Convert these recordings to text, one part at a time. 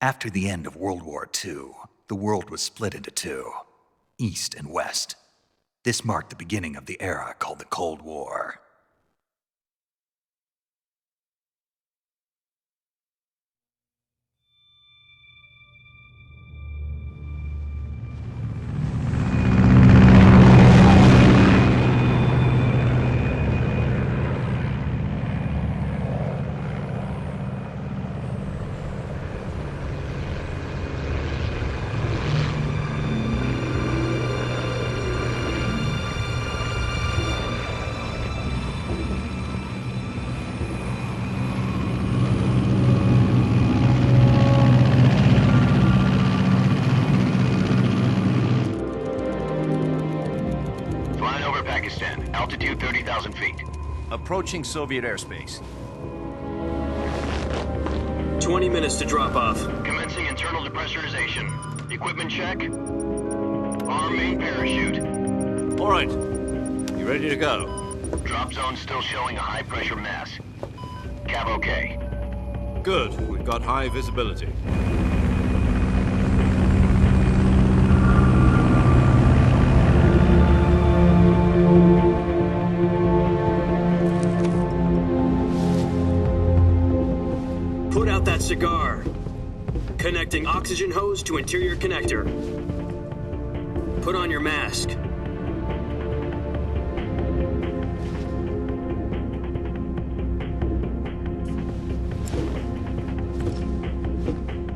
After the end of World War II, the world was split into two, East and West. This marked the beginning of the era called the Cold War. Altitude 30,000 feet. Approaching Soviet airspace. 20 minutes to drop off. Commencing internal depressurization. Equipment check. Arm main parachute. All right. You ready to go? Drop zone still showing a high pressure mass. Cav okay. Good. We've got high visibility. Put out that cigar. Connecting oxygen hose to interior connector. Put on your mask.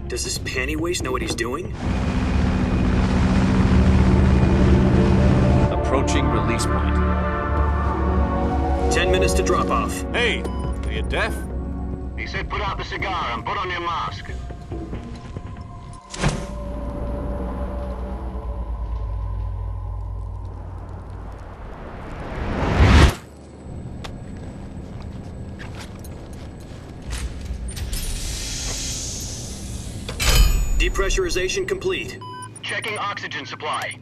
Does this panty waste know what he's doing? Approaching release point. 10 minutes to drop off. Hey, are you deaf? He said put out the cigar and put on your mask. Depressurization complete. Checking oxygen supply.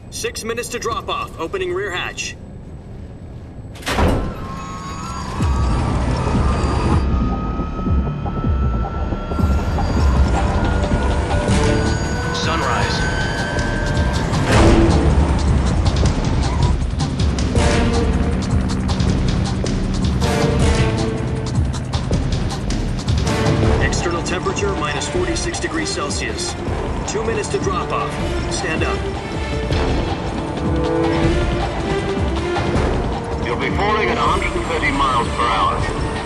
6 minutes to drop off. Opening rear hatch. Sunrise. External temperature minus 46 degrees Celsius. 2 minutes to drop off. Stand up. You'll be falling at 130 miles per hour.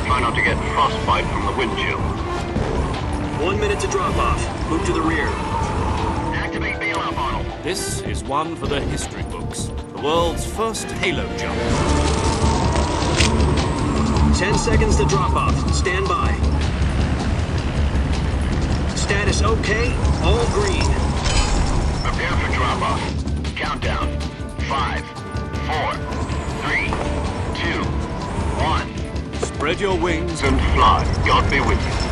Try not to get frostbite from the wind chill. 1 minute to drop off. Move to the rear. Activate bailout model. This is one for the history books. The world's first halo jump. 10 seconds to drop off. Stand by. Status okay. All green. Prepare for drop off. Countdown. 5, 4, 3, 2, 1. Spread your wings And fly. God be with you.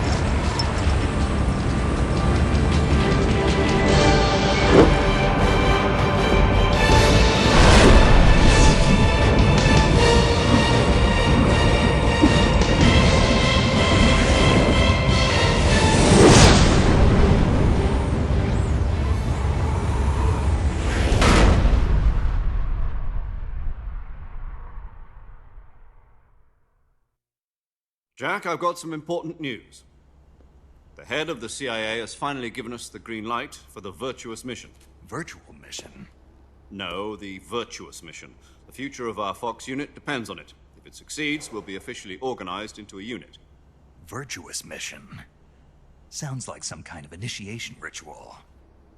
Jack, I've got some important news. The head of the CIA has finally given us the green light for the Virtuous Mission. Virtual Mission? No, the Virtuous Mission. The future of our Fox unit depends on it. If it succeeds, we'll be officially organized into a unit. Virtuous Mission? Sounds like some kind of initiation ritual.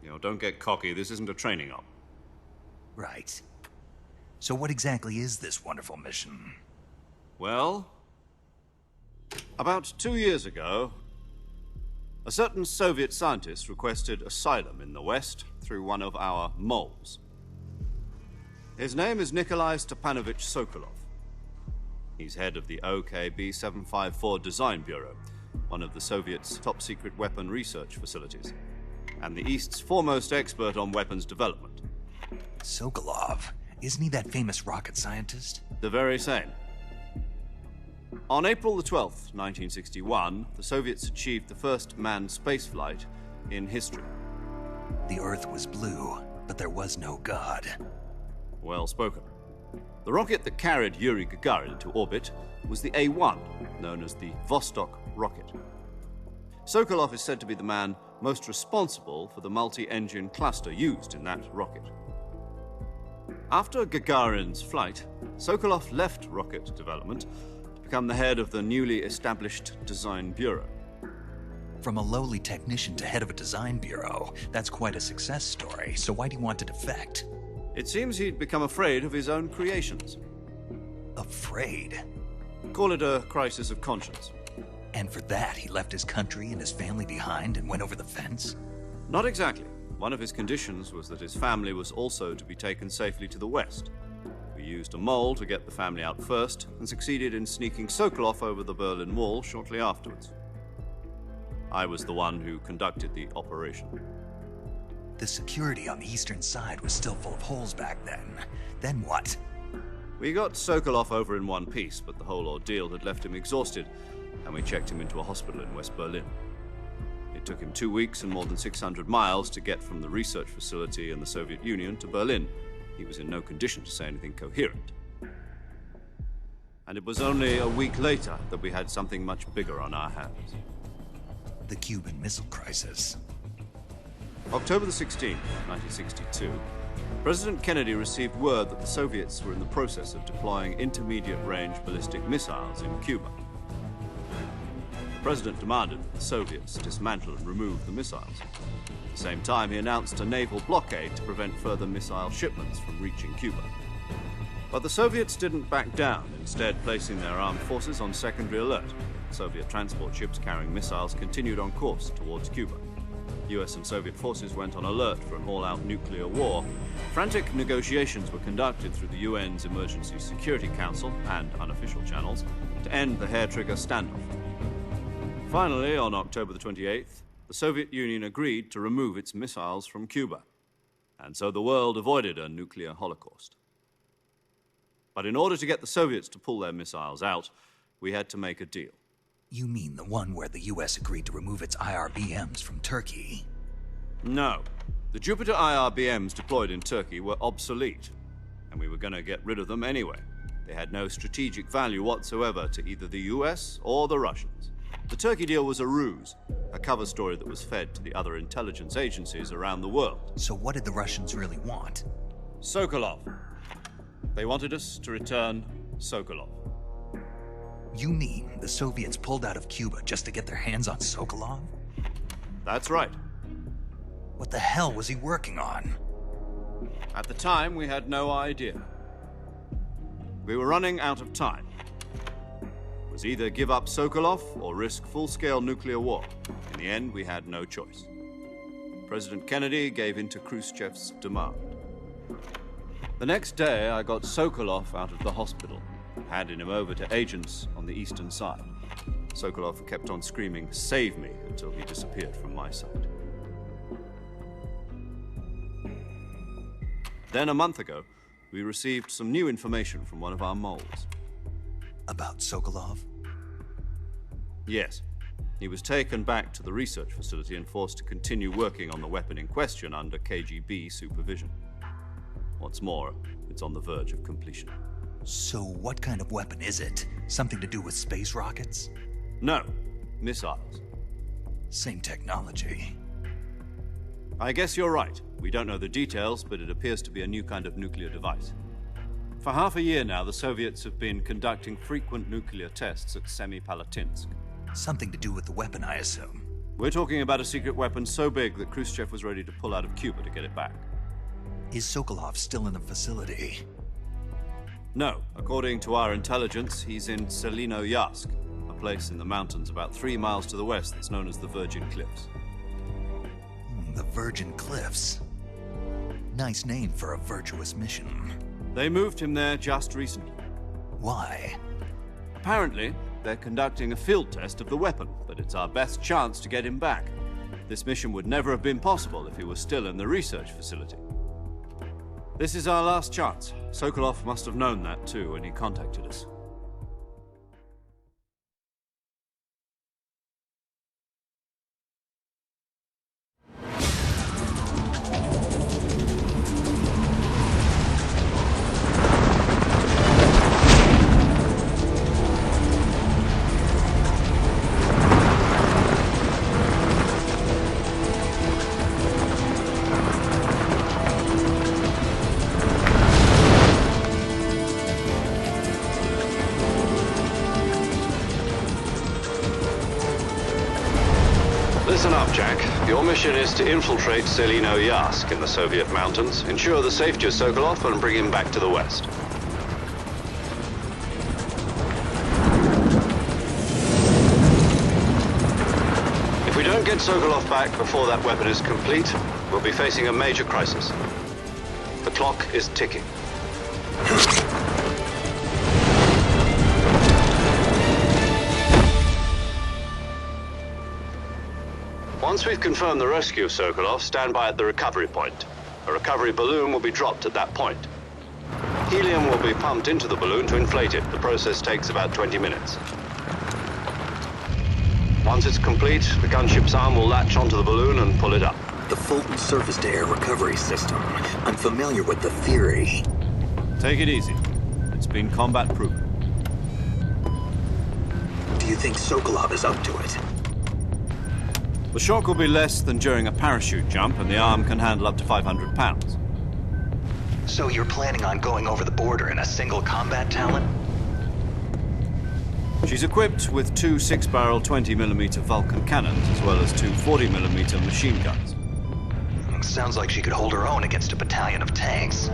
You know, don't get cocky. This isn't a training op. Right. So what exactly is this wonderful mission? Well, about 2 years ago, a certain Soviet scientist requested asylum in the West through one of our moles. His name is Nikolai Stepanovich Sokolov. He's head of the OKB 754 Design Bureau, one of the Soviets' top-secret weapon research facilities, and the East's foremost expert on weapons development. Sokolov? Isn't he that famous rocket scientist? The very same. On April the 12th, 1961, the Soviets achieved the first manned spaceflight in history. The Earth was blue, but there was no God. Well spoken. The rocket that carried Yuri Gagarin into orbit was the A.1, known as the Vostok rocket. Sokolov is said to be the man most responsible for the multi-engine cluster used in that rocket. After Gagarin's flight, Sokolov left rocket development to become the head of the newly established Design Bureau. From a lowly technician to head of a design bureau, that's quite a success story, so why do you want to defect? It seems he'd become afraid of his own creations. Afraid? Call it a crisis of conscience. And for that, he left his country and his family behind and went over the fence? Not exactly. One of his conditions was that his family was also to be taken safely to the west. We used a mole to get the family out first and succeeded in sneaking Sokolov over the Berlin Wall shortly afterwards. I was the one who conducted the operation. The security on the eastern side was still full of holes back then. Then what? We got Sokolov over in one piece, but the whole ordeal had left him exhausted, and we checked him into a hospital in West Berlin. It took him 2 weeks and more than 600 miles to get from the research facility in the Soviet Union to Berlin. He was in no condition to say anything coherent. And it was only a week later that we had something much bigger on our hands. The Cuban Missile Crisis. October the 16th, 1962, President Kennedy received word that the Soviets were in the process of deploying intermediate-range ballistic missiles in Cuba. The President demanded that the Soviets dismantle and remove the missiles. At the same time, he announced a naval blockade to prevent further missile shipments from reaching Cuba. But the Soviets didn't back down, instead placing their armed forces on secondary alert. Soviet transport ships carrying missiles continued on course towards Cuba. US and Soviet forces went on alert for an all-out nuclear war. Frantic negotiations were conducted through the UN's Emergency Security Council and unofficial channels to end the hair-trigger standoff. Finally, on October the 28th, the Soviet Union agreed to remove its missiles from Cuba, and so the world avoided a nuclear holocaust. But in order to get the Soviets to pull their missiles out, we had to make a deal. You mean the one where the US agreed to remove its IRBMs from Turkey? No. The Jupiter IRBMs deployed in Turkey were obsolete, and we were going to get rid of them anyway. They had no strategic value whatsoever to either the US or the Russians. The Turkey deal was a ruse, a cover story that was fed to the other intelligence agencies around the world. So what did the Russians really want? Sokolov. They wanted us to return Sokolov. You mean the Soviets pulled out of Cuba just to get their hands on Sokolov? That's right. What the hell was he working on? At the time, we had no idea. We were running out of time. It was either give up Sokolov or risk full-scale nuclear war. In the end, we had no choice. President Kennedy gave in to Khrushchev's demand. The next day, I got Sokolov out of the hospital, handing him over to agents on the eastern side. Sokolov kept on screaming, "Save me," until he disappeared from my sight. Then a month ago, we received some new information from one of our moles. About Sokolov? Yes. He was taken back to the research facility and forced to continue working on the weapon in question under KGB supervision. What's more, it's on the verge of completion. So what kind of weapon is it? Something to do with space rockets? No, missiles. Same technology. I guess you're right. We don't know the details, but it appears to be a new kind of nuclear device. For half a year now, the Soviets have been conducting frequent nuclear tests at Semipalatinsk. Something to do with the weapon, I assume. We're talking about a secret weapon so big that Khrushchev was ready to pull out of Cuba to get it back. Is Sokolov still in the facility? No. According to our intelligence, he's in Selinoyarsk, a place in the mountains about 3 miles to the west that's known as the Virgin Cliffs. The Virgin Cliffs. Nice name for a virtuous mission. They moved him there just recently. Why? Apparently, they're conducting a field test of the weapon, but it's our best chance to get him back. This mission would never have been possible if he was still in the research facility. This is our last chance. Sokolov must have known that too when he contacted us. Listen up, Jack. Your mission is to infiltrate Selino Yask in the Soviet mountains, ensure the safety of Sokolov, and bring him back to the West. If we don't get Sokolov back before that weapon is complete, we'll be facing a major crisis. The clock is ticking. Once we've confirmed the rescue of Sokolov, stand by at the recovery point. A recovery balloon will be dropped at that point. Helium will be pumped into the balloon to inflate it. The process takes about 20 minutes. Once it's complete, the gunship's arm will latch onto the balloon and pull it up. The Fulton surface-to-air recovery system. I'm familiar with the theory. Take it easy. It's been combat-proven. Do you think Sokolov is up to it? The shock will be less than during a parachute jump, and the arm can handle up to 500 pounds. So you're planning on going over the border in a single combat talent? She's equipped with two 6-barrel 20mm Vulcan cannons, as well as two 40mm machine guns. Sounds like she could hold her own against a battalion of tanks.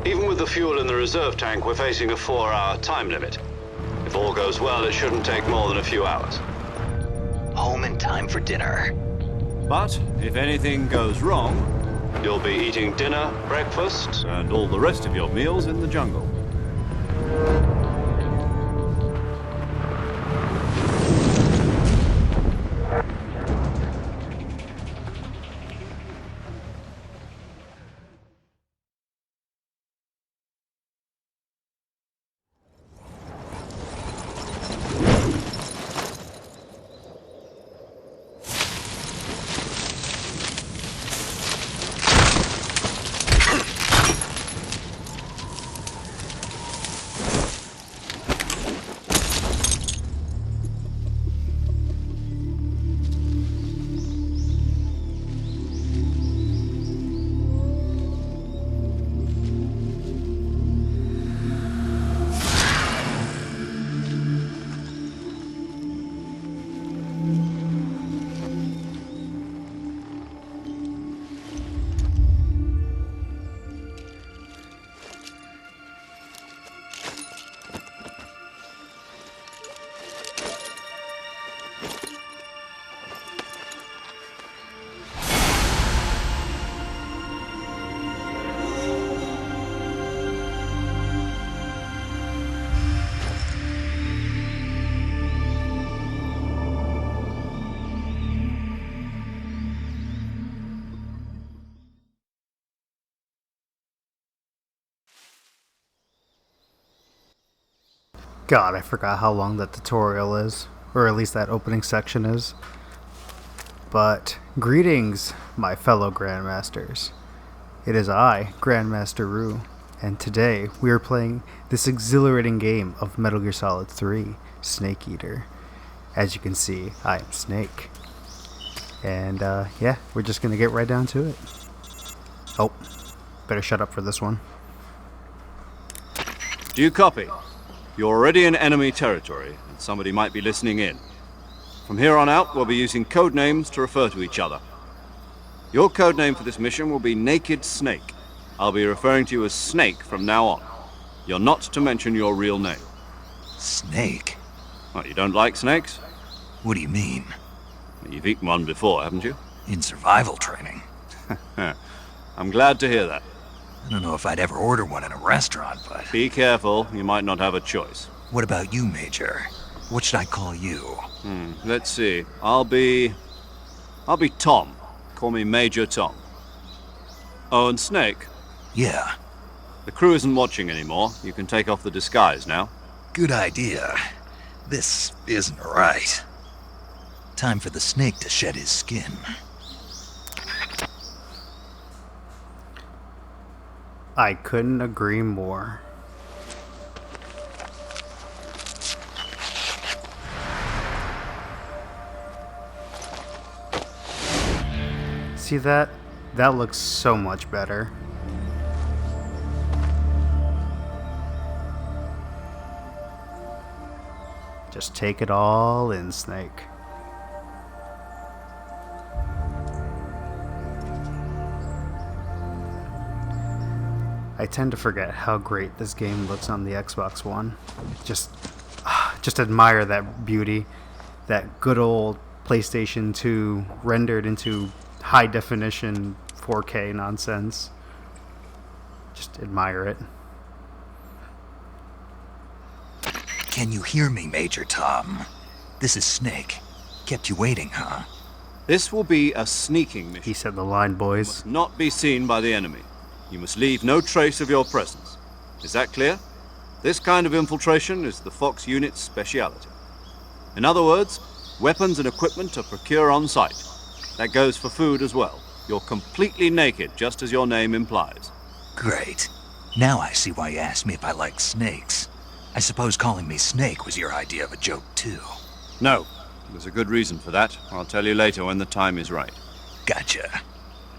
Even with the fuel in the reserve tank, we're facing a 4-hour time limit. If all goes well, it shouldn't take more than a few hours. Home in time for dinner. But if anything goes wrong, you'll be eating dinner, breakfast, and all the rest of your meals in the jungle. God, I forgot how long that tutorial is, or at least that opening section is. But greetings, my fellow Grandmasters. It is I, Grandmaster Rue, and today we are playing this exhilarating game of Metal Gear Solid 3, Snake Eater. As you can see, I am Snake. And yeah, we're just gonna get right down to it. Oh, better shut up for this one. Do you copy? You're already in enemy territory, and somebody might be listening in. From here on out, we'll be using code names to refer to each other. Your code name for this mission will be Naked Snake. I'll be referring to you as Snake from now on. You're not to mention your real name. Snake? What, you don't like snakes? What do you mean? You've eaten one before, haven't you? In survival training? I'm glad to hear that. I don't know if I'd ever order one in a restaurant, but... Be careful, you might not have a choice. What about you, Major? What should I call you? Let's see. I'll be Tom. Call me Major Tom. Oh, and Snake? Yeah. The crew isn't watching anymore. You can take off the disguise now. Good idea. This isn't right. Time for the snake to shed his skin. I couldn't agree more. See that? That looks so much better. Just take it all in, Snake. I tend to forget how great this game looks on the Xbox One. Just admire that beauty, that good old PlayStation 2 rendered into high definition 4K nonsense. Just admire it. Can you hear me, Major Tom? This is Snake. Kept you waiting, huh? This will be a sneaking mission. He said the line, boys. Not be seen by the enemy. You must leave no trace of your presence. Is that clear? This kind of infiltration is the Fox unit's speciality. In other words, weapons and equipment are procured on site. That goes for food as well. You're completely naked, just as your name implies. Great. Now I see why you asked me if I like snakes. I suppose calling me Snake was your idea of a joke, too. No, there's a good reason for that. I'll tell you later when the time is right. Gotcha.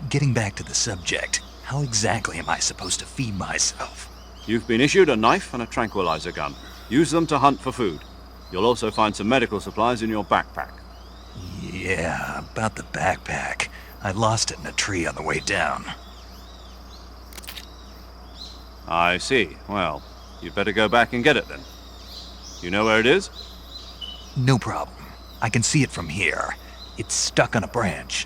Getting back to the subject, how exactly am I supposed to feed myself? You've been issued a knife and a tranquilizer gun. Use them to hunt for food. You'll also find some medical supplies in your backpack. Yeah, about the backpack. I lost it in a tree on the way down. I see. Well, you'd better go back and get it then. You know where it is? No problem. I can see it from here. It's stuck on a branch.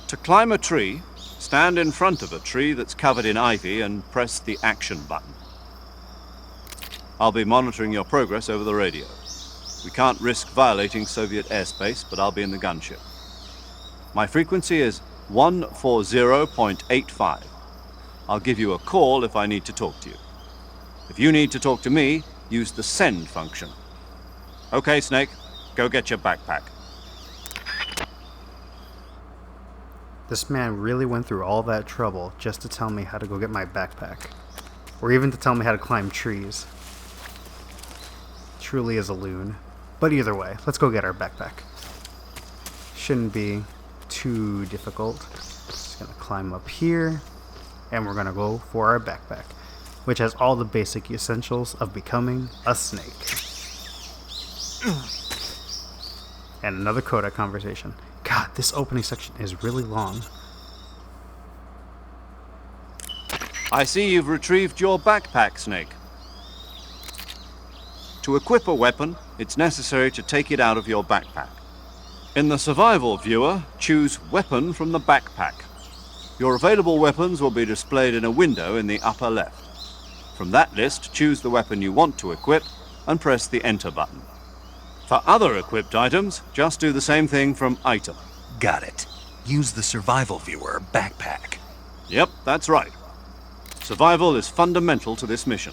To climb a tree, stand in front of a tree that's covered in ivy and press the action button. I'll be monitoring your progress over the radio. We can't risk violating Soviet airspace, but I'll be in the gunship. My frequency is 140.85. I'll give you a call if I need to talk to you. If you need to talk to me, use the send function. Okay, Snake, go get your backpack. This man really went through all that trouble just to tell me how to go get my backpack. Or even to tell me how to climb trees. Truly is a loon. But either way, let's go get our backpack. Shouldn't be too difficult. Just gonna climb up here, and we're gonna go for our backpack, which has all the basic essentials of becoming a snake. And another Kodak conversation. God, this opening section is really long. I see you've retrieved your backpack, Snake. To equip a weapon, it's necessary to take it out of your backpack. In the survival viewer, choose Weapon from the backpack. Your available weapons will be displayed in a window in the upper left. From that list, choose the weapon you want to equip and press the Enter button. For other equipped items, just do the same thing from Item. Got it. Use the survival viewer backpack. Yep, that's right. Survival is fundamental to this mission.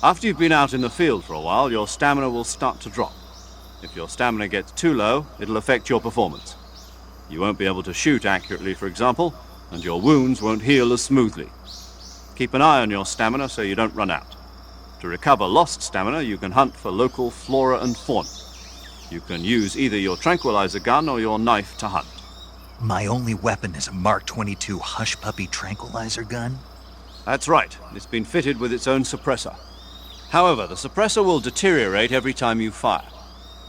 After you've been out in the field for a while, your stamina will start to drop. If your stamina gets too low, it'll affect your performance. You won't be able to shoot accurately, for example, and your wounds won't heal as smoothly. Keep an eye on your stamina so you don't run out. To recover lost stamina, you can hunt for local flora and fauna. You can use either your tranquilizer gun or your knife to hunt. My only weapon is a Mark 22 Hush Puppy tranquilizer gun? That's right. It's been fitted with its own suppressor. However, the suppressor will deteriorate every time you fire.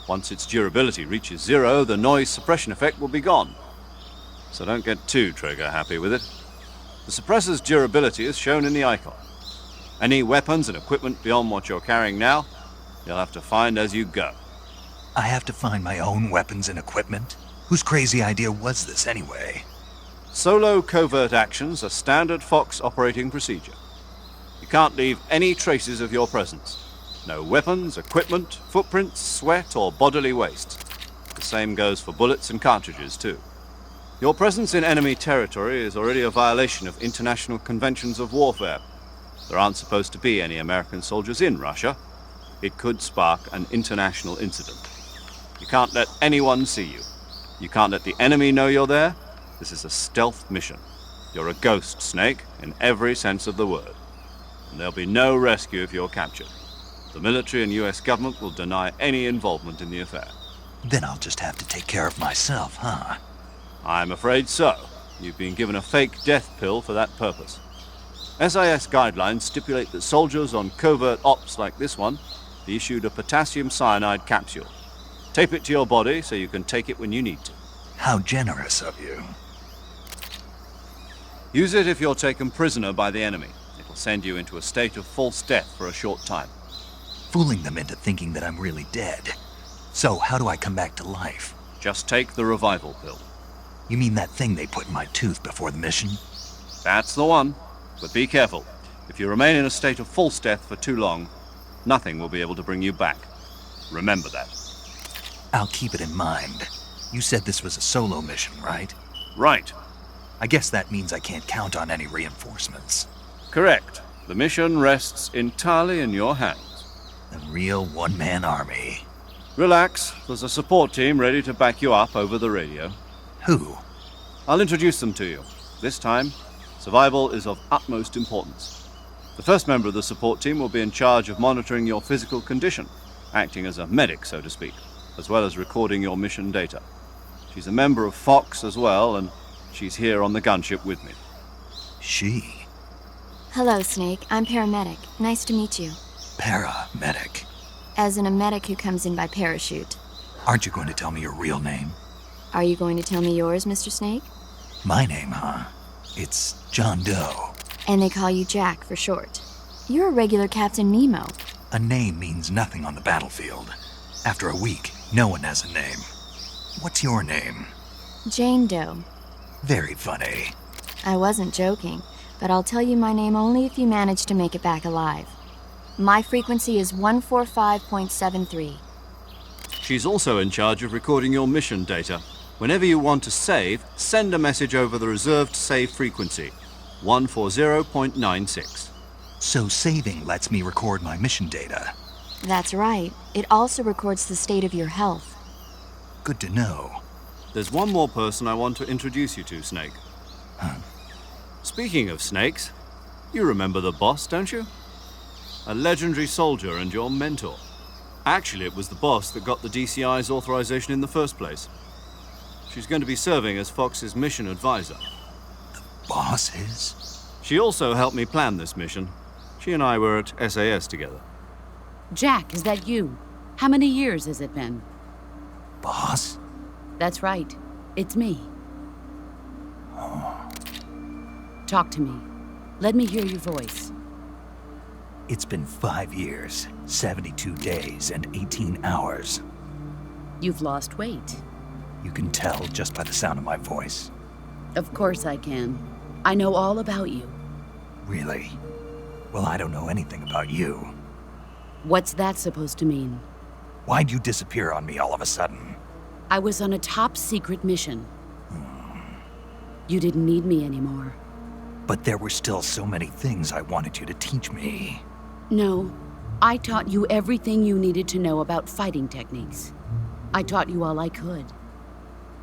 Once its durability reaches 0, the noise suppression effect will be gone. So don't get too trigger happy with it. The suppressor's durability is shown in the icon. Any weapons and equipment beyond what you're carrying now, you'll have to find as you go. I have to find my own weapons and equipment? Whose crazy idea was this anyway? Solo covert actions are standard Fox operating procedure. You can't leave any traces of your presence. No weapons, equipment, footprints, sweat, or bodily waste. The same goes for bullets and cartridges, too. Your presence in enemy territory is already a violation of international conventions of warfare. There aren't supposed to be any American soldiers in Russia. It could spark an international incident. You can't let anyone see you. You can't let the enemy know you're there. This is a stealth mission. You're a ghost, Snake, in every sense of the word. And there'll be no rescue if you're captured. The military and US government will deny any involvement in the affair. Then I'll just have to take care of myself, huh? I'm afraid so. You've been given a fake death pill for that purpose. SIS guidelines stipulate that soldiers on covert ops like this one be issued a potassium cyanide capsule. Tape it to your body so you can take it when you need to. How generous of you. Use it if you're taken prisoner by the enemy. It'll send you into a state of false death for a short time. Fooling them into thinking that I'm really dead. So, how do I come back to life? Just take the revival pill. You mean that thing they put in my tooth before the mission? That's the one. But be careful. If you remain in a state of false death for too long, nothing will be able to bring you back. Remember that. I'll keep it in mind. You said this was a solo mission, right? Right. I guess that means I can't count on any reinforcements. Correct. The mission rests entirely in your hands. A real one-man army. Relax. There's a support team ready to back you up over the radio. Who? I'll introduce them to you. This time, survival is of utmost importance. The first member of the support team will be in charge of monitoring your physical condition, acting as a medic, so to speak, as well as recording your mission data. She's a member of Fox as well, and she's here on the gunship with me. She? Hello, Snake. I'm paramedic. Nice to meet you. Paramedic. As in a medic who comes in by parachute. Aren't you going to tell me your real name? Are you going to tell me yours, Mr. Snake? My name, huh? It's John Doe. And they call you Jack for short. You're a regular Captain Nemo. A name means nothing on the battlefield. After a week, no one has a name. What's your name? Jane Doe. Very funny. I wasn't joking, but I'll tell you my name only if you manage to make it back alive. My frequency is 145.73. She's also in charge of recording your mission data. Whenever you want to save, send a message over the reserved save frequency, 140.96. So saving lets me record my mission data. That's right. It also records the state of your health. Good to know. There's one more person I want to introduce you to, Snake. Huh. Speaking of snakes, you remember the boss, don't you? A legendary soldier and your mentor. Actually, it was the boss that got the DCI's authorization in the first place. She's going to be serving as Fox's mission advisor. Boss is? She also helped me plan this mission. She and I were at SAS together. Jack, is that you? How many years has it been? Boss? That's right. It's me. Talk to me. Let me hear your voice. It's been 5 years, 72 days, and 18 hours. You've lost weight. You can tell just by the sound of my voice. Of course I can. I know all about you. Really? Well, I don't know anything about you. What's that supposed to mean? Why'd you disappear on me all of a sudden? I was on a top-secret mission. You didn't need me anymore. But there were still so many things I wanted you to teach me. No, I taught you everything you needed to know about fighting techniques. I taught you all I could.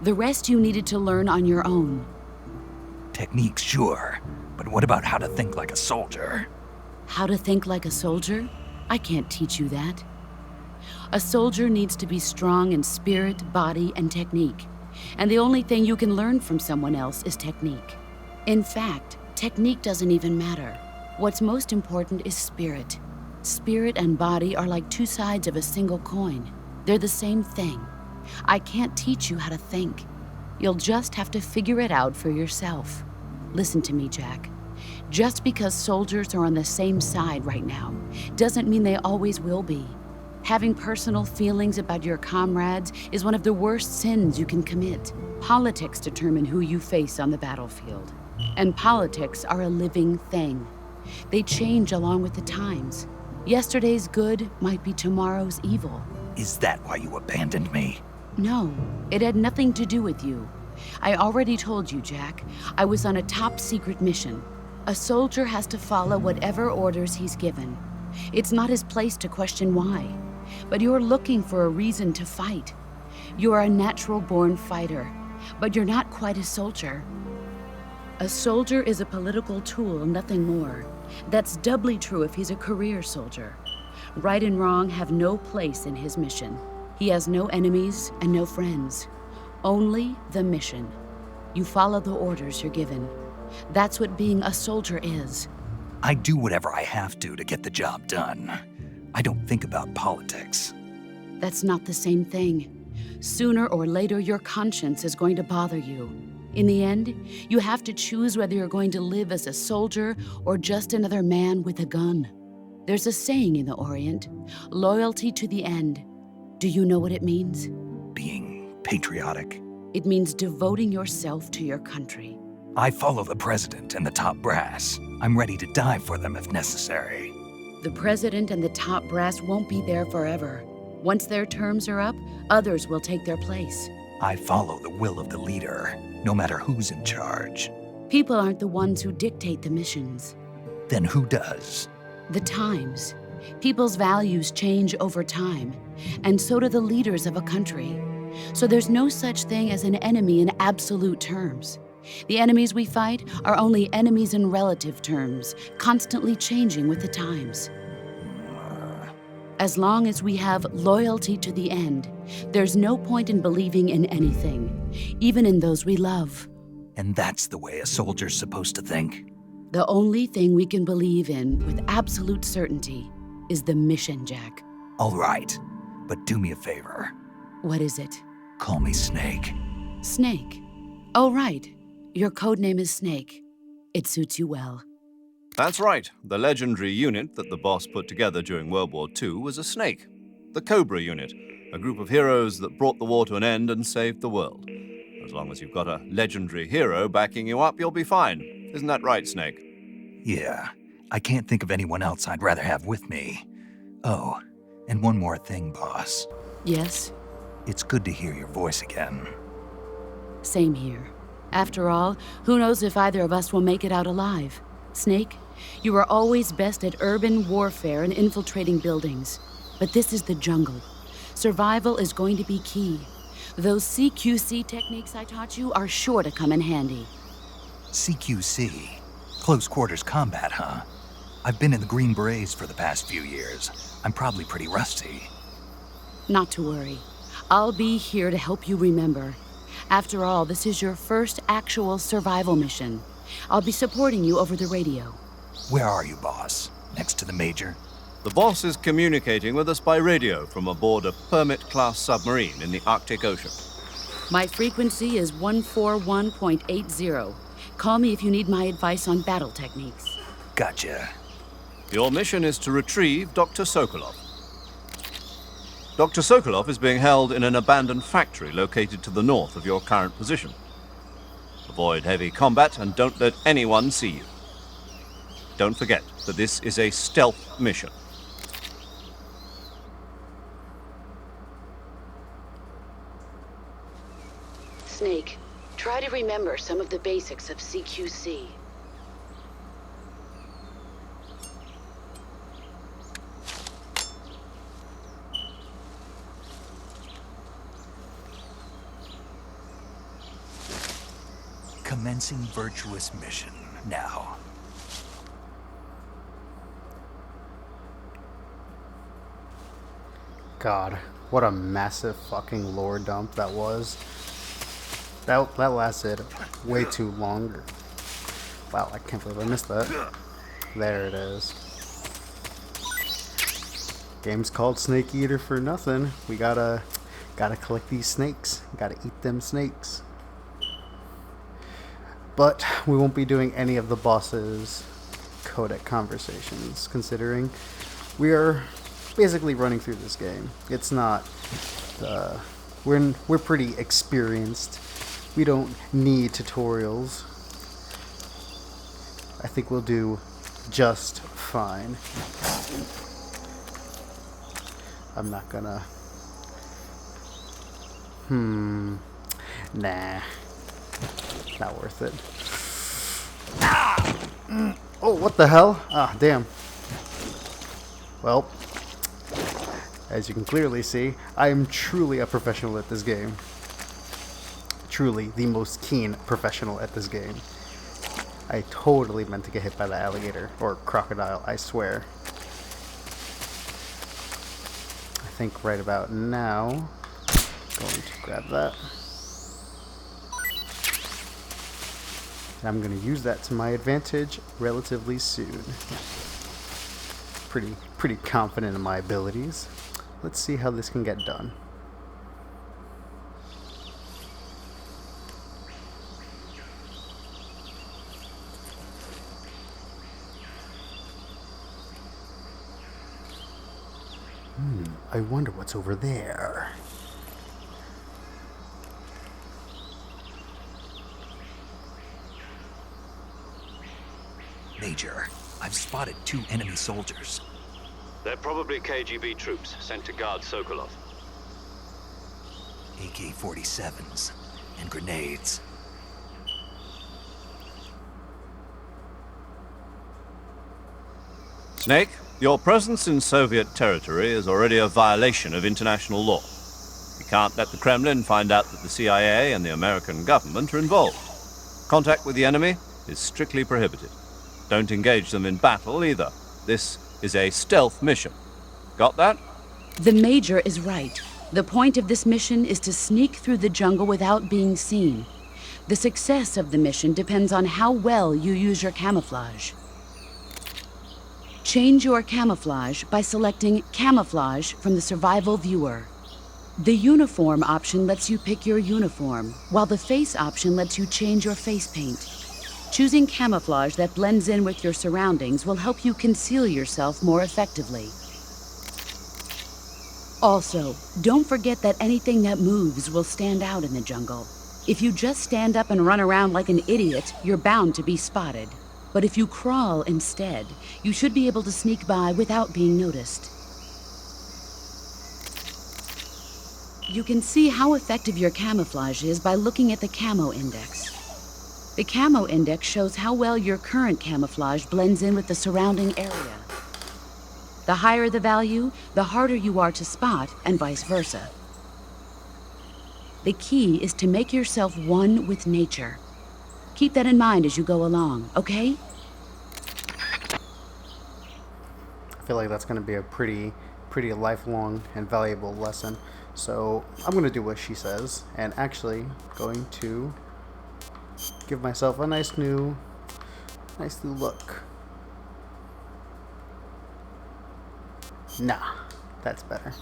The rest you needed to learn on your own. Techniques, sure. But what about how to think like a soldier? How to think like a soldier? I can't teach you that. A soldier needs to be strong in spirit, body, and technique. And the only thing you can learn from someone else is technique. In fact, technique doesn't even matter. What's most important is spirit. Spirit and body are like two sides of a single coin. They're the same thing. I can't teach you how to think. You'll just have to figure it out for yourself. Listen to me, Jack. Just because soldiers are on the same side right now doesn't mean they always will be. Having personal feelings about your comrades is one of the worst sins you can commit. Politics determine who you face on the battlefield. And politics are a living thing. They change along with the times. Yesterday's good might be tomorrow's evil. Is that why you abandoned me? No, it had nothing to do with you. I already told you, Jack. I was on a top-secret mission. A soldier has to follow whatever orders he's given. It's not his place to question why. But you're looking for a reason to fight. You're a natural-born fighter, but you're not quite a soldier. A soldier is a political tool, nothing more. That's doubly true if he's a career soldier. Right and wrong have no place in his mission. He has no enemies and no friends. Only the mission. You follow the orders you're given. That's what being a soldier is. I do whatever I have to get the job done. I don't think about politics. That's not the same thing. Sooner or later, your conscience is going to bother you. In the end, you have to choose whether you're going to live as a soldier or just another man with a gun. There's a saying in the Orient, loyalty to the end. Do you know what it means? Being patriotic. It means devoting yourself to your country. I follow the president and the top brass. I'm ready to die for them if necessary. The president and the top brass won't be there forever. Once their terms are up, others will take their place. I follow the will of the leader, no matter who's in charge. People aren't the ones who dictate the missions. Then who does? The times. People's values change over time, and so do the leaders of a country. So there's no such thing as an enemy in absolute terms. The enemies we fight are only enemies in relative terms, constantly changing with the times. As long as we have loyalty to the end, there's no point in believing in anything, even in those we love. And that's the way a soldier's supposed to think? The only thing we can believe in with absolute certainty is the mission, Jack. All right, but do me a favor. What is it? Call me Snake. Snake. Oh, right. Your code name is Snake. It suits you well. That's right. The legendary unit that the boss put together during World War II was a snake. The Cobra unit, a group of heroes that brought the war to an end and saved the world. As long as you've got a legendary hero backing you up, you'll be fine. Isn't that right, Snake? Yeah, I can't think of anyone else I'd rather have with me. Oh, and one more thing, boss. Yes? It's good to hear your voice again. Same here. After all, who knows if either of us will make it out alive? Snake, you are always best at urban warfare and infiltrating buildings. But this is the jungle. Survival is going to be key. Those CQC techniques I taught you are sure to come in handy. CQC? Close quarters combat, huh? I've been in the Green Berets for the past few years. I'm probably pretty rusty. Not to worry. I'll be here to help you remember. After all, this is your first actual survival mission. I'll be supporting you over the radio. Where are you, boss? Next to the major? The boss is communicating with us by radio from aboard a Permit-class submarine in the Arctic Ocean. My frequency is 141.80. Call me if you need my advice on battle techniques. Gotcha. Your mission is to retrieve Dr. Sokolov. Dr. Sokolov is being held in an abandoned factory located to the north of your current position. Avoid heavy combat and don't let anyone see you. Don't forget that this is a stealth mission. Snake, try to remember some of the basics of CQC. Commencing Virtuous Mission now. God, what a massive fucking lore dump that was. That lasted way too long. Wow, I can't believe I missed that. There it is. Game's called Snake Eater for nothing. We gotta collect these snakes. Gotta eat them snakes. But we won't be doing any of the boss's codec conversations, considering we are basically running through this game. It's not we're pretty experienced. We don't need tutorials. I think we'll do just fine. I'm not gonna nah. Not worth it. Oh, what the hell? Ah, damn. Well, as you can clearly see, I am truly a professional at this game. Truly the most keen professional at this game. I totally meant to get hit by the alligator, or crocodile, I swear. I think right about now, going to grab that. And I'm going to use that to my advantage relatively soon. Pretty confident in my abilities. Let's see how this can get done. I wonder what's over there. Major, I've spotted 2 enemy soldiers. They're probably KGB troops sent to guard Sokolov. AK-47s and grenades. Snake, your presence in Soviet territory is already a violation of international law. We can't let the Kremlin find out that the CIA and the American government are involved. Contact with the enemy is strictly prohibited. Don't engage them in battle either. This is a stealth mission. Got that? The Major is right. The point of this mission is to sneak through the jungle without being seen. The success of the mission depends on how well you use your camouflage. Change your camouflage by selecting Camouflage from the Survival Viewer. The Uniform option lets you pick your uniform, while the Face option lets you change your face paint. Choosing camouflage that blends in with your surroundings will help you conceal yourself more effectively. Also, don't forget that anything that moves will stand out in the jungle. If you just stand up and run around like an idiot, you're bound to be spotted. But if you crawl instead, you should be able to sneak by without being noticed. You can see how effective your camouflage is by looking at the Camo Index. The Camo Index shows how well your current camouflage blends in with the surrounding area. The higher the value, the harder you are to spot, and vice versa. The key is to make yourself one with nature. Keep that in mind as you go along, okay? I feel like that's going to be a pretty lifelong and valuable lesson. So I'm going to do what she says, and actually going to give myself a nice new look. Nah, that's better.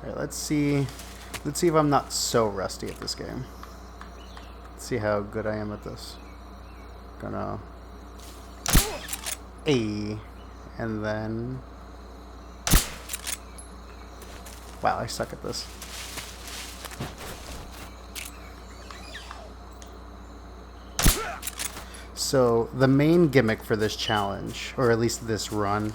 Alright, let's see if I'm not so rusty at this game. Let's see how good I am at this. Gonna A, and then wow, I suck at this. So the main gimmick for this challenge, or at least this run,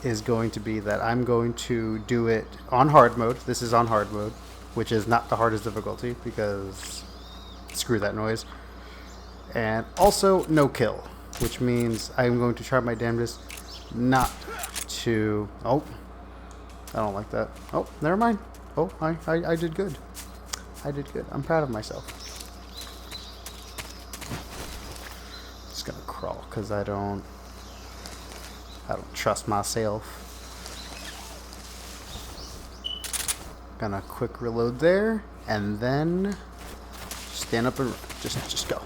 is going to be that I'm going to do it on hard mode. This is on hard mode, which is not the hardest difficulty because screw that noise. And also no kill, which means I'm going to try my damnedest not to... Oh, I don't like that. Oh, never mind. Oh, I did good. I did good. I'm proud of myself. Just gonna crawl because I don't trust myself. Gonna quick reload there, and then stand up and run. Just go.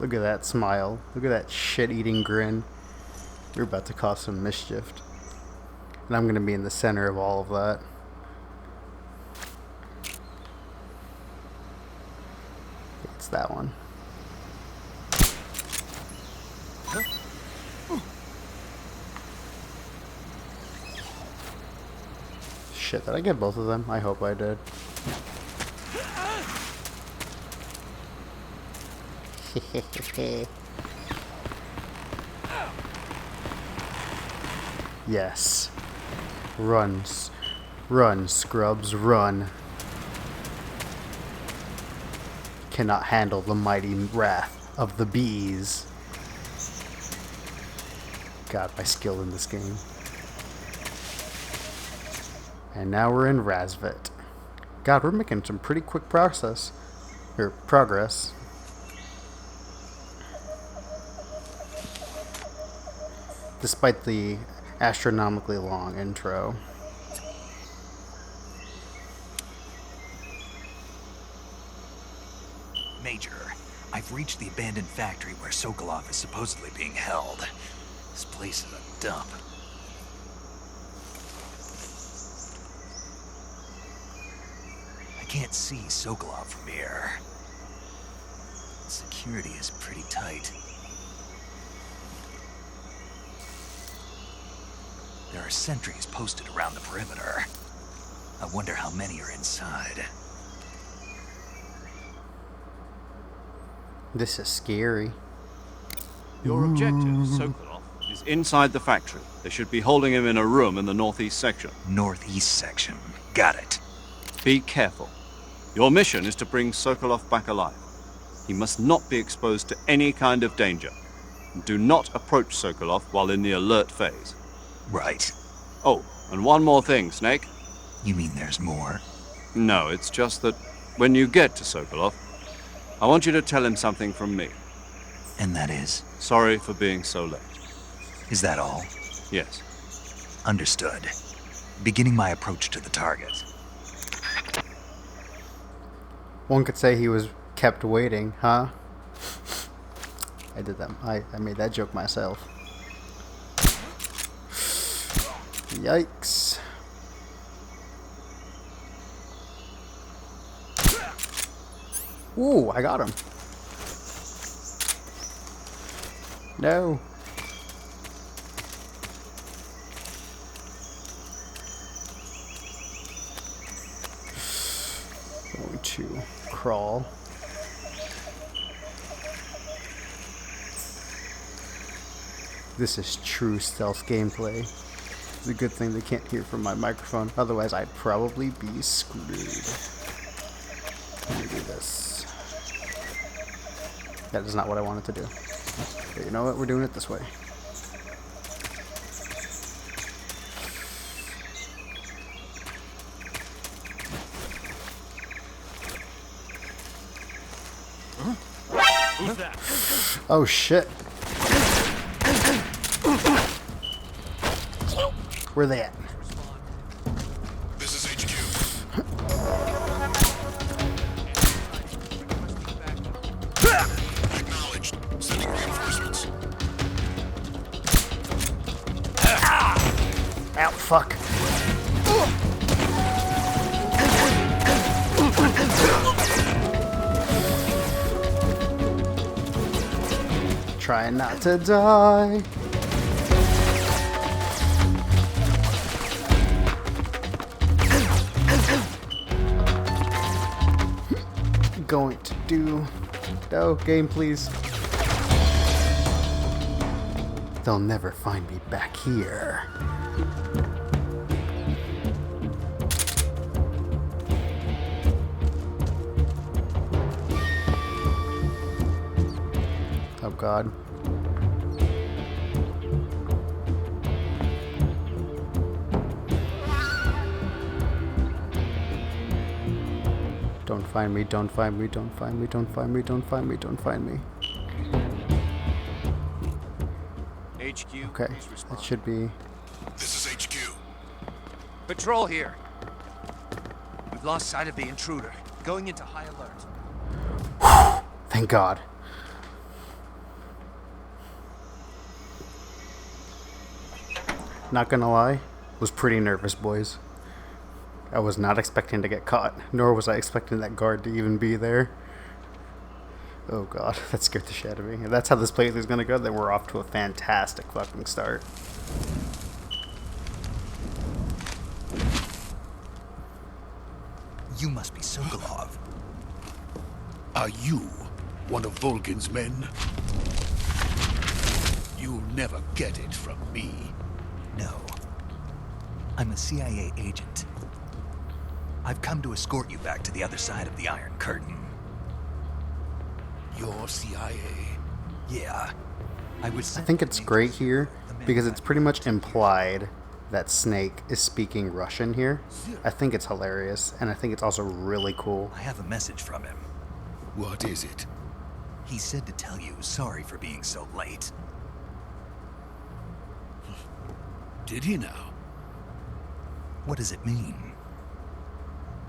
Look at that smile. Look at that shit-eating grin. You're about to cause some mischief. And I'm going to be in the center of all of that. It's that one. Shit, did I get both of them? I hope I did. Yes. Run, scrubs, run. Cannot handle the mighty wrath of the bees. God, my skill in this game. And now we're in Razvet. God, we're making some pretty quick progress. Despite the astronomically long intro. Major, I've reached the abandoned factory where Sokolov is supposedly being held. This place is a dump. I can't see Sokolov from here. Security is pretty tight. There are sentries posted around the perimeter. I wonder how many are inside. This is scary. Your objective, Sokolov, is inside the factory. They should be holding him in a room in the northeast section. Northeast section. Got it. Be careful. Your mission is to bring Sokolov back alive. He must not be exposed to any kind of danger. Do not approach Sokolov while in the alert phase. Right. Oh, and one more thing, Snake. You mean there's more? No, it's just that when you get to Sokolov, I want you to tell him something from me. And that is? Sorry for being so late. Is that all? Yes. Understood. Beginning my approach to the target. One could say he was kept waiting, huh? I did that. I made that joke myself. Yikes. Ooh, I got him. No. Going to crawl. This is true stealth gameplay. It's a good thing they can't hear from my microphone, otherwise I'd probably be screwed. Let me do this. That is not what I wanted to do. But you know what? We're doing it this way. Who's that? Oh shit. Where they at? This is HQ. Acknowledged. Sending reinforcements. Ow, fuck. Trying not to die. Going to do... No, game please. They'll never find me back here. Oh god. Don't find me, don't find me, don't find me, don't find me, don't find me, don't find me. HQ. Okay, that should be... This is HQ. Patrol here. We've lost sight of the intruder. Going into high alert. Thank God. Not gonna lie, was pretty nervous, boys. I was not expecting to get caught, nor was I expecting that guard to even be there. Oh god, that scared the shit out of me. If that's how this playthrough is gonna go, then we're off to a fantastic fucking start. You must be Sokolov. Are you one of Volgin's men? You'll never get it from me. No. I'm a CIA agent. I've come to escort you back to the other side of the Iron Curtain. You're CIA? Yeah. I think it's great here because it's pretty much implied that Snake is speaking Russian here. I think it's hilarious, and I think it's also really cool. I have a message from him. What is it? He said to tell you sorry for being so late. Did he now? What does it mean?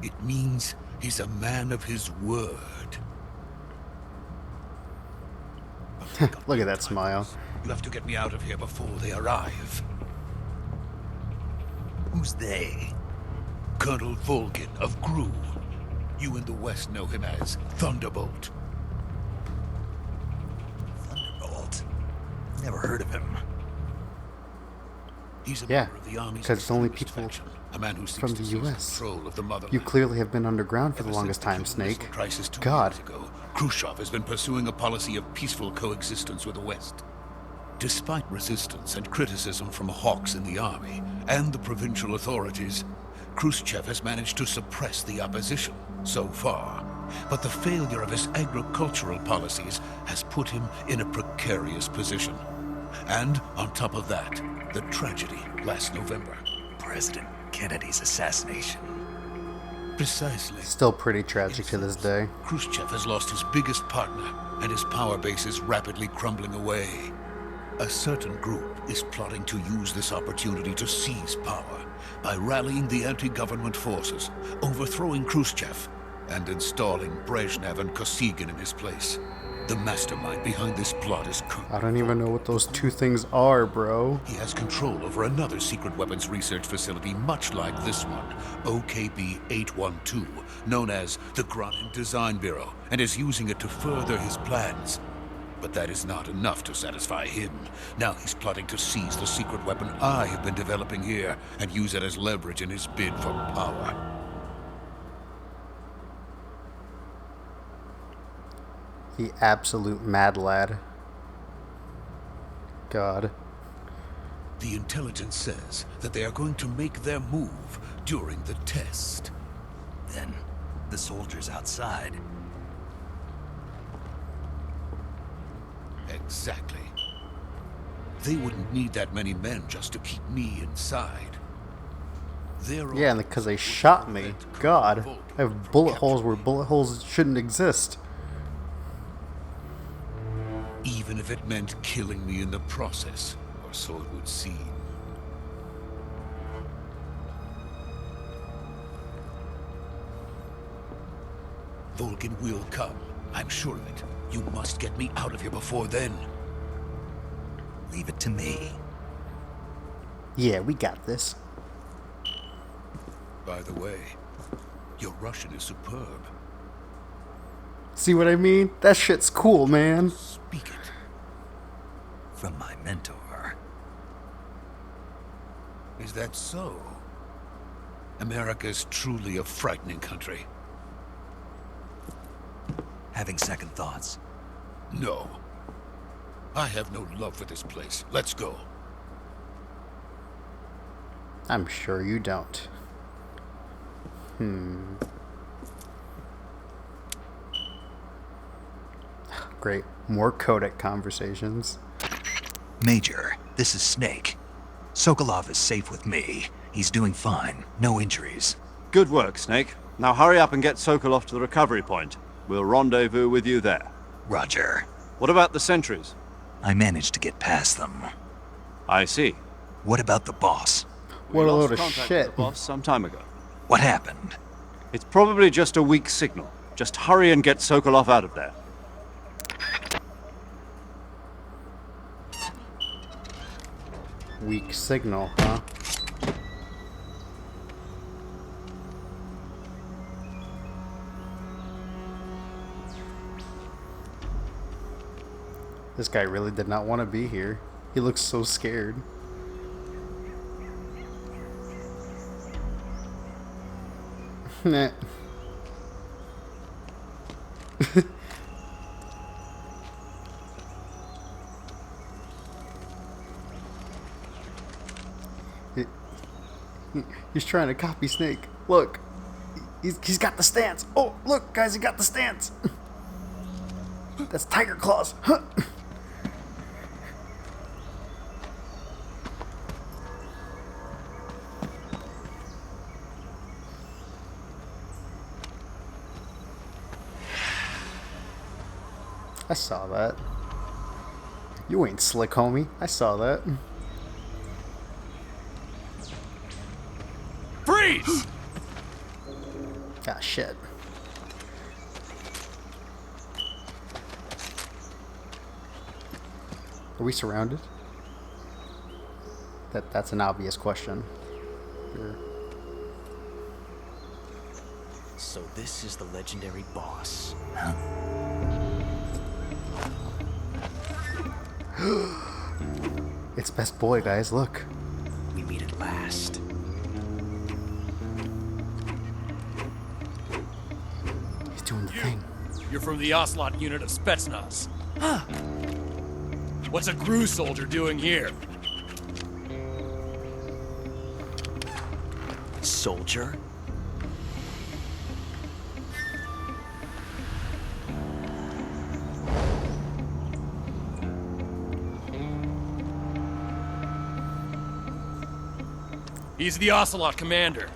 It means he's a man of his word. Look at that smile. You have to get me out of here before they arrive. Who's they? Colonel Volgin of Gru. You in the West know him as Thunderbolt. Thunderbolt? Never heard of him. He's a Yeah, member of the Army's because it's only extremist people faction, a man who seeks from to the seize US. control of the motherland. You clearly have been underground for the Ever longest since the time, Cuban Missile Snake. Crisis 2 God. years ago, Khrushchev has been pursuing a policy of peaceful coexistence with the West. Despite resistance and criticism from hawks in the army and the provincial authorities, Khrushchev has managed to suppress the opposition so far. But the failure of his agricultural policies has put him in a precarious position. And on top of that, the tragedy last November. President Kennedy's assassination. Precisely. Still pretty tragic to this day. Khrushchev has lost his biggest partner, and his power base is rapidly crumbling away. A certain group is plotting to use this opportunity to seize power by rallying the anti-government forces, overthrowing Khrushchev, and installing Brezhnev and Kosygin in his place. The mastermind behind this plot is I don't even know what those two things are, bro. He has control over another secret weapons research facility much like this one, OKB-812, known as the Granin Design Bureau, and is using it to further his plans. But that is not enough to satisfy him. Now he's plotting to seize the secret weapon I have been developing here and use it as leverage in his bid for power. The absolute mad lad. God. The intelligence says that they are going to make their move during the test. Then, the soldiers outside. Exactly. They wouldn't need that many men just to keep me inside. Yeah, and because they shot me. God. I have bullet holes where bullet holes shouldn't exist. Even if it meant killing me in the process, or so it would seem. Volgin will come. I'm sure of it. You must get me out of here before then. Leave it to me. Yeah, we got this. By the way, your Russian is superb. See what I mean? That shit's cool, man. Speak it. From my mentor. Is that so? America is truly a frightening country. Having second thoughts. No. I have no love for this place. Let's go. I'm sure you don't. Great. More codec conversations. Major, this is Snake. Sokolov is safe with me. He's doing fine. No injuries. Good work, Snake. Now hurry up and get Sokolov to the recovery point. We'll rendezvous with you there. Roger. What about the sentries? I managed to get past them. I see. What about the boss? What We a lost load of contact with shit. the boss some time ago. What happened? It's probably just a weak signal. Just hurry and get Sokolov out of there. Weak signal, huh? This guy really did not want to be here. He looks so scared. Nah. He's trying to copy Snake. Look. He's got the stance. Oh, look, guys, he got the stance. That's Tiger Claws. Huh. I saw that. You ain't slick, homie. I saw that. Freeze! Ah, shit. Are we surrounded? That's an obvious question. Sure. So this is the legendary boss. It's best boy, guys. Look. We meet at last. He's doing the thing. You're from the Ocelot unit of Spetsnaz. Huh. What's a GRU soldier doing here? Soldier? He's the Ocelot commander.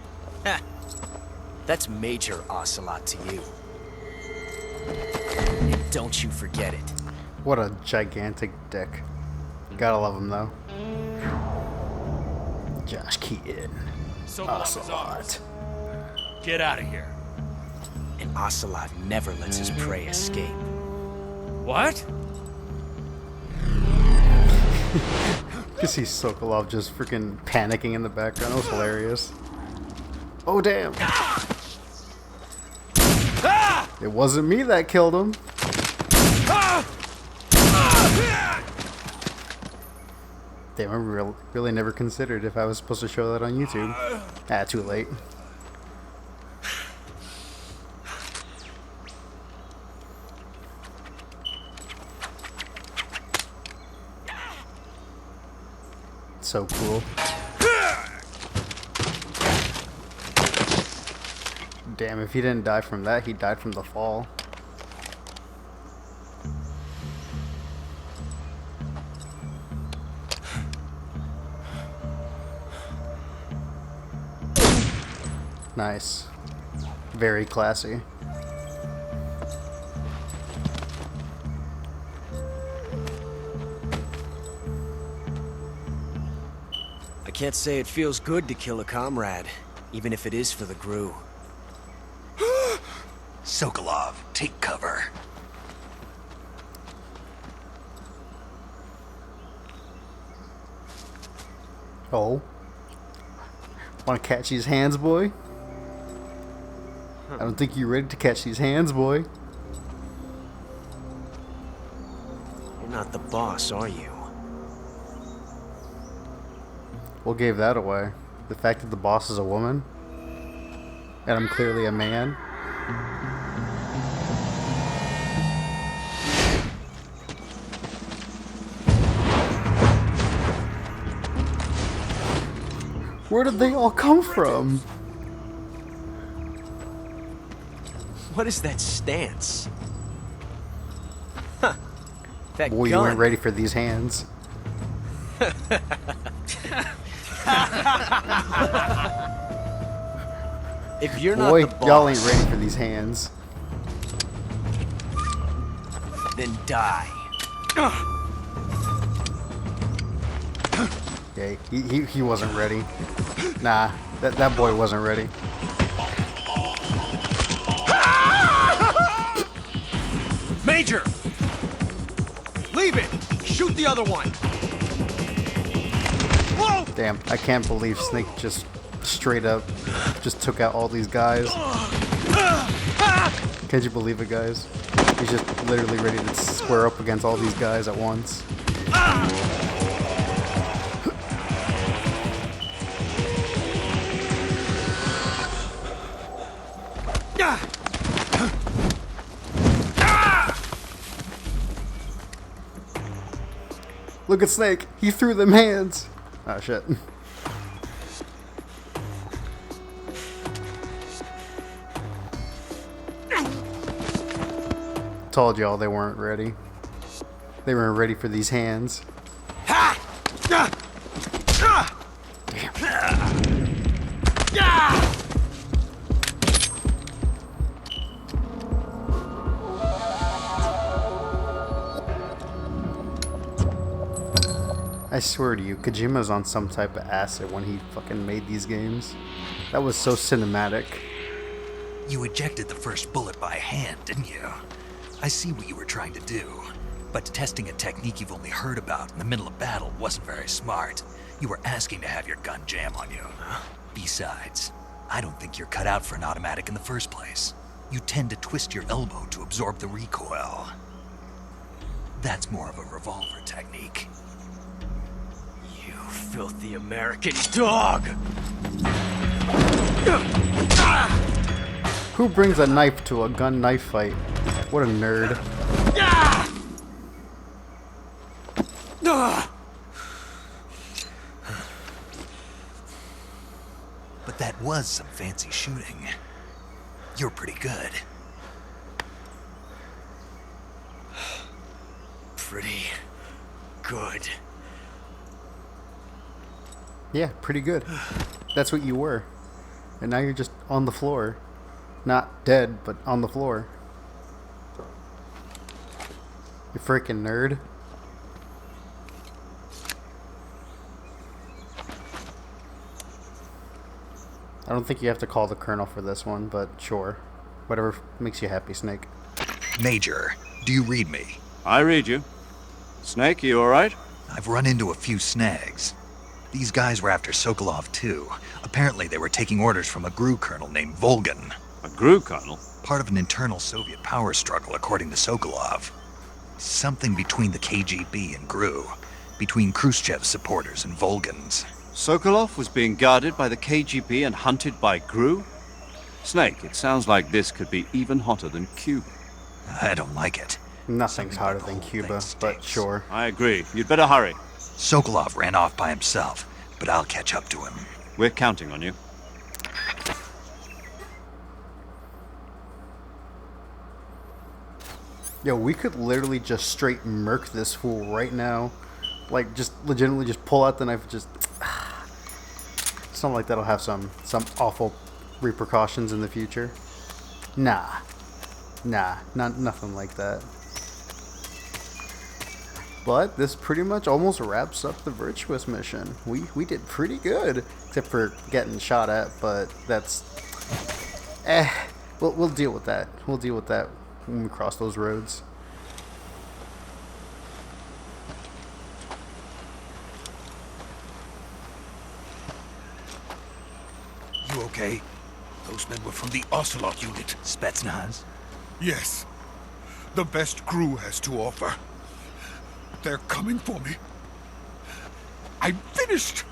Ha! That's Major Ocelot to you. And don't you forget it. What a gigantic dick. Gotta love him, though. Josh Keaton. Sokolov is ours. Get out of here. And Ocelot never lets his prey escape. What? You see Sokolov just freaking panicking in the background. That was hilarious. Oh, damn. It wasn't me that killed him. Damn, I really never considered if I was supposed to show that on YouTube. Ah, too late. So cool. Damn, if he didn't die from that, he died from the fall. Nice. Very classy. I can't say it feels good to kill a comrade, even if it is for the GRU. Sokolov, take cover. Oh. Wanna catch these hands, boy? I don't think you're ready to catch these hands, boy. You're not the boss, are you? What gave that away? The fact that the boss is a woman? And I'm clearly a man? Where did they all come from? What is that stance? Huh. That Boy, you gun. weren't ready for these hands. If you're not Boy, the boss, y'all ain't ready for these hands. then die. Yeah, he wasn't ready. Nah, that boy wasn't ready. Major! Leave it! Shoot the other one! Whoa! Damn, I can't believe Snake just straight up just took out all these guys. Can't you believe it, guys? He's just literally ready to square up against all these guys at once. Look at Snake. He threw them hands. Oh, shit. Told y'all they weren't ready. They weren't ready for these hands. Damn. I swear to you, Kojima's on some type of acid when he fucking made these games. That was so cinematic. You ejected the first bullet by hand, didn't you? I see what you were trying to do, But testing a technique you've only heard about in the middle of battle wasn't very smart. You were asking to have your gun jam on you. Besides, I don't think you're cut out for an automatic in the first place. You tend to twist your elbow to absorb the recoil. That's more of a revolver technique. You filthy American dog! Who brings a knife to a gun knife fight? What a nerd. But that was some fancy shooting. You're pretty good. Pretty good. Yeah, pretty good. That's what you were. And now you're just on the floor. Not dead, but on the floor. You freaking nerd. I don't think you have to call the colonel for this one, but sure. Whatever makes you happy, Snake. Major, do you read me? I read you. Snake, you alright? I've run into a few snags. These guys were after Sokolov too. Apparently they were taking orders from a GRU colonel named Volgan. A GRU colonel? Part of an internal Soviet power struggle, according to Sokolov. Something between the KGB and GRU. Between Khrushchev's supporters and Volgan's. Sokolov was being guarded by the KGB and hunted by GRU? Snake, it sounds like this could be even hotter than Cuba. I don't like it. Nothing's hotter than Cuba, but sure. I agree. You'd better hurry. Sokolov ran off by himself, but I'll catch up to him. We're counting on you. Yo, we could literally just straight murk this fool right now. Like, just legitimately just pull out the knife and just... Something like that'll have some awful repercussions in the future. Nah, nothing like that. But this pretty much almost wraps up the Virtuous Mission. We did pretty good, except for getting shot at, but that's... We'll deal with that. We'll deal with that when we cross those roads. You okay? Those men were from the Ocelot unit. Spetsnaz? Yes. The best GRU has to offer. They're coming for me. I'm finished!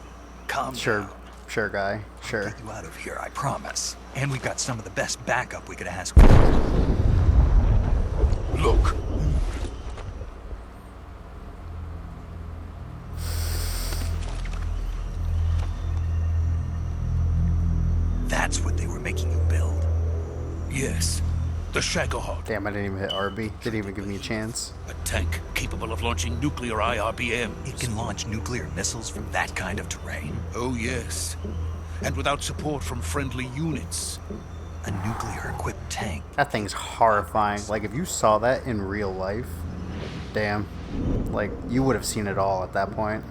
Calm down. Sure, guy. Sure. I'll get you out of here, I promise. And we've got some of the best backup we could ask for. Look. That's what they were making you build. Yes. The Shagohod. Damn, I didn't even hit RB. Didn't even give me a chance. A tank capable of launching nuclear IRBMs. It can launch nuclear missiles from that kind of terrain. Oh, yes. And without support from friendly units. A nuclear-equipped tank. That thing's horrifying. Like, if you saw that in real life, damn. Like, you would have seen it all at that point.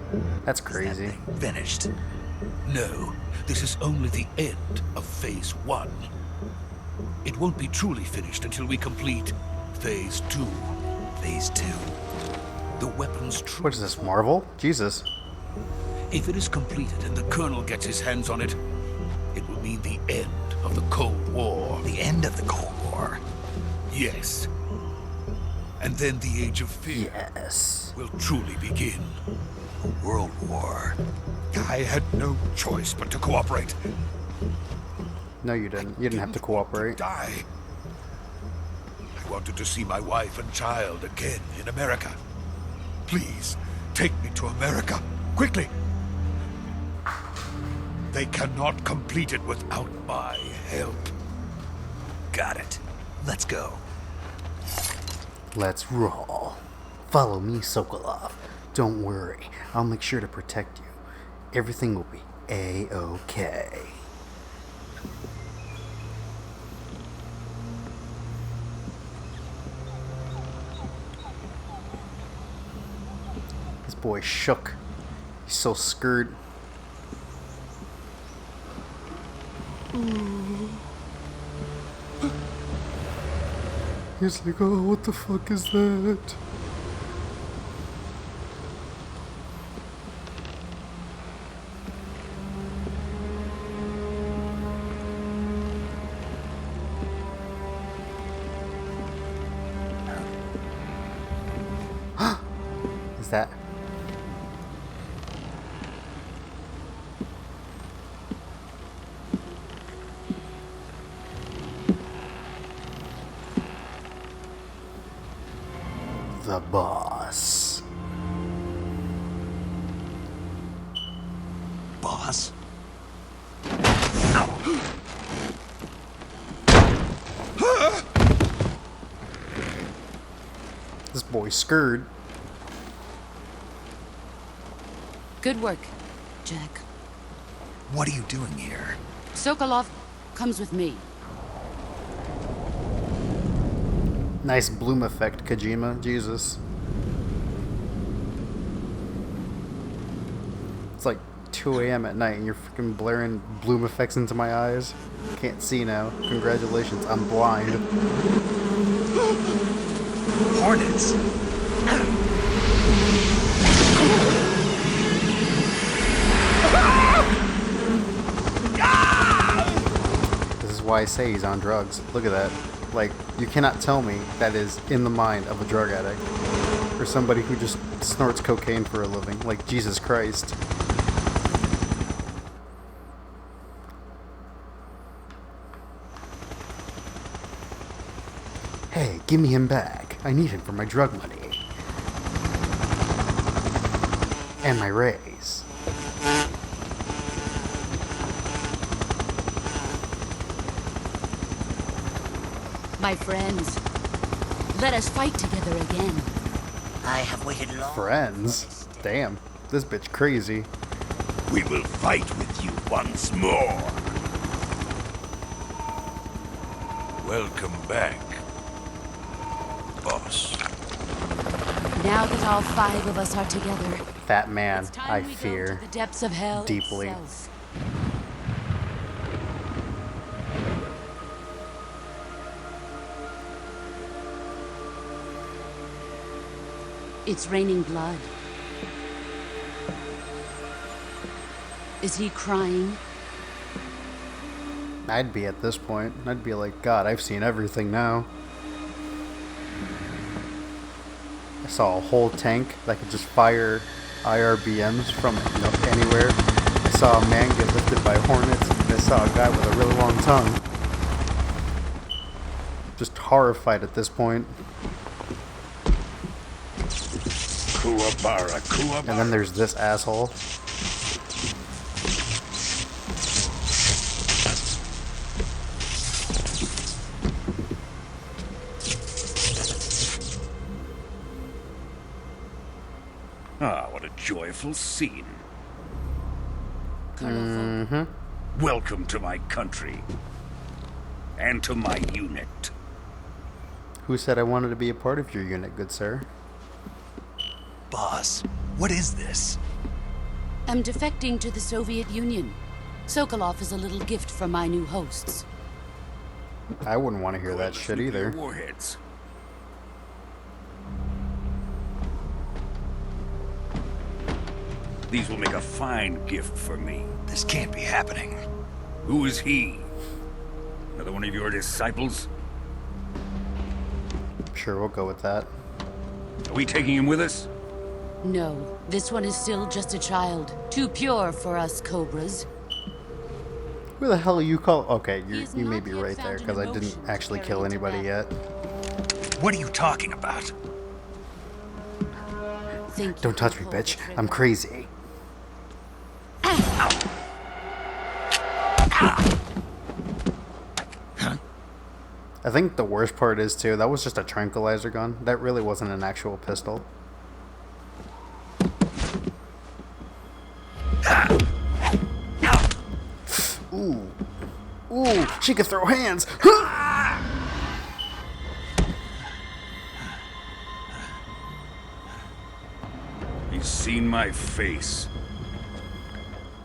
That's crazy. Is that thing finished? No, this is only the end of Phase 1. It won't be truly finished until we complete Phase 2. Phase 2. The weapon's What is this, Marvel? Jesus. If it is completed and the Colonel gets his hands on it, it will mean the end of the Cold War. The end of the Cold War? Yes. And then the Age of Fear will truly begin. A world war. I had no choice but to cooperate. No, you didn't. You didn't have to cooperate. Die. I wanted to see my wife and child again in America. Please, take me to America. Quickly. They cannot complete it without my help. Got it. Let's go. Let's roll. Follow me, Sokolov. Don't worry. I'll make sure to protect you. Everything will be A-okay. This boy shook. He's so scared. He's like, oh, what the fuck is that? that? The boss. Boss? This boy's scared. Good work, Jack. What are you doing here? Sokolov comes with me. Nice bloom effect, Kojima. Jesus. It's like 2 a.m. at night and you're freaking blaring bloom effects into my eyes. Can't see now. Congratulations, I'm blind. Hornets! This is why I say he's on drugs. Look at that. Like, you cannot tell me that is in the mind of a drug addict. Or somebody who just snorts cocaine for a living. Like, Jesus Christ. Hey, give me him back. I need him for my drug money. And my raise. My friends, let us fight together again. I have waited long. Friends? Damn, this bitch crazy. We will fight with you once more. Welcome back, boss. Now that all 5 of us are together, That man, it's time I we go fear to the depths of hell deeply. itself. It's raining blood. Is he crying? I'd be at this point. I'd be like, God, I've seen everything now. I saw a whole tank that could just fire IRBMs from anywhere. I saw a man get lifted by hornets. And I saw a guy with a really long tongue. Just horrified at this point. Kuwabara, Kuwabara. And then there's this asshole. Ah, what a joyful scene. Mm-hmm. Welcome to my country. And to my unit. Who said I wanted to be a part of your unit, good sir? Boss, what is this? I'm defecting to the Soviet Union. Sokolov is a little gift from my new hosts. I wouldn't want to hear that shit either. Warheads. These will make a fine gift for me. This can't be happening. Who is he? Another one of your disciples? Sure, we'll go with that. Are we taking him with us? No, this one is still just a child. Too pure for us cobras. Who the hell are you call? Okay, He's you may not be yet right found there, an because I emotion didn't to actually carry kill into anybody yet. What are you talking about? Think Don't you touch can me, pull bitch. the I'm trigger. crazy. I think the worst part is, too, that was just a tranquilizer gun. That really wasn't an actual pistol. Ooh. Ooh, she can throw hands! He's seen my face.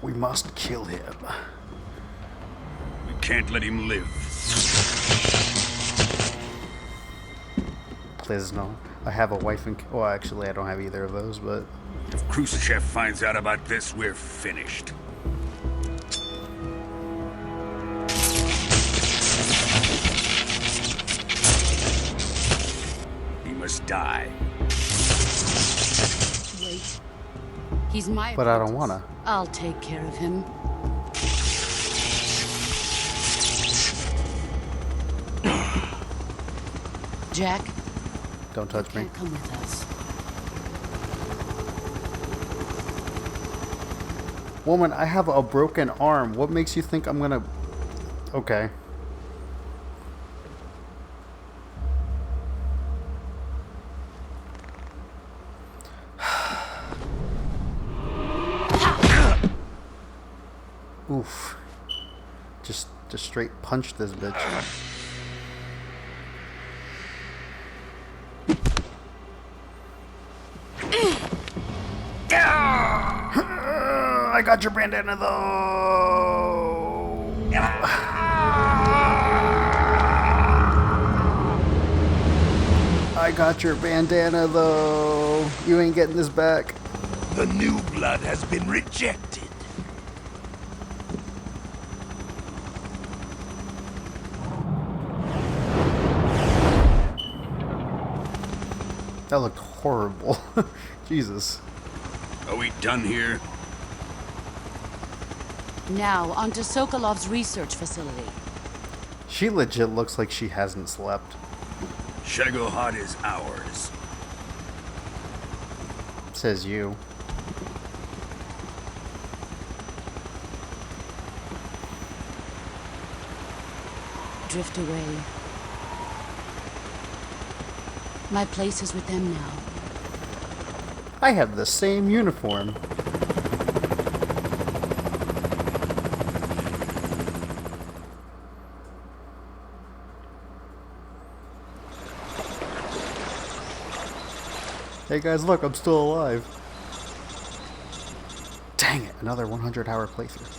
We must kill him. We can't let him live. Please no. I have a wife and... Well, actually, I don't have either of those, but... If Khrushchev finds out about this, we're finished. He must die. wait. He's my But I don't apprentice. wanna. I'll take care of him. Jack, Don't touch me. can't come with us. Woman, I have a broken arm. What makes you think I'm gonna... Okay. Oof. Just straight punch this bitch. I got your bandana though. I got your bandana though. You ain't getting this back. The new blood has been rejected. That looked horrible. Jesus. Are we done here? Now, onto Sokolov's research facility. She legit looks like she hasn't slept. Shagohod is ours. Says you. Drift away. My place is with them now. I have the same uniform. Hey guys, look, I'm still alive. Dang it, another 100-hour playthrough.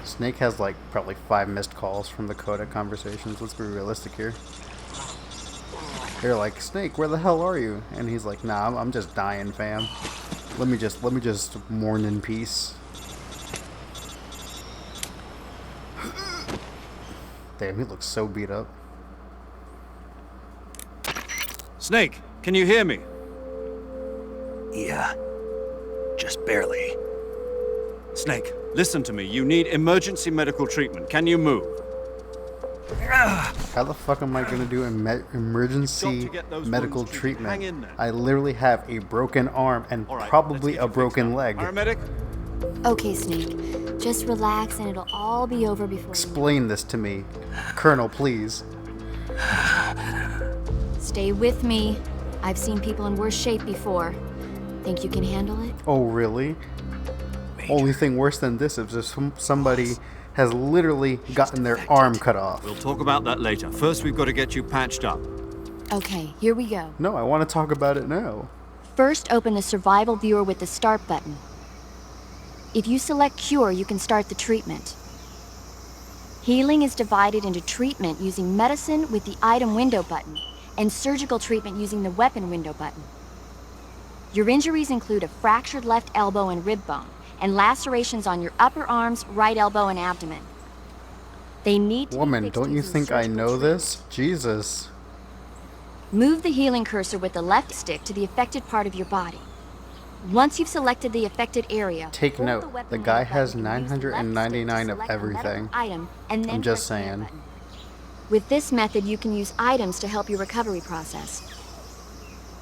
Snake has like probably 5 missed calls from the Coda conversations. Let's be realistic here. They're like, Snake, where the hell are you? And he's like, nah, I'm just dying, fam. Let me just mourn in peace. Damn, he looks so beat up. Snake, can you hear me? Yeah. Just barely. Snake, listen to me. You need emergency medical treatment. Can you move? How the fuck am I gonna do emergency medical treatment? I literally have a broken arm and probably a broken leg. Paramedic? Okay, Snake. Just relax and it'll all be over before. Explain this to me, Colonel, please. Stay with me. I've seen people in worse shape before. Think you can handle it? Oh, really? Only thing worse than this is if somebody has literally gotten their arm cut off. We'll talk about that later. First, we've got to get you patched up. Okay, here we go. No, I want to talk about it now. First, open the survival viewer with the start button. If you select cure, you can start the treatment. Healing is divided into treatment using medicine with the item window button and surgical treatment using the weapon window button. Your injuries include a fractured left elbow and rib bone and lacerations on your upper arms, right elbow, and abdomen. They need to Woman, be fixed don't you using think I surgical know treatment. this? Jesus. Move the healing cursor with the left stick to the affected part of your body. Once you've selected the affected area, Take hold note, the weapon the window guy button has and use the left stick to 999 of select a medical everything. Item, and then I'm just press the A saying. button. With this method, you can use items to help your recovery process.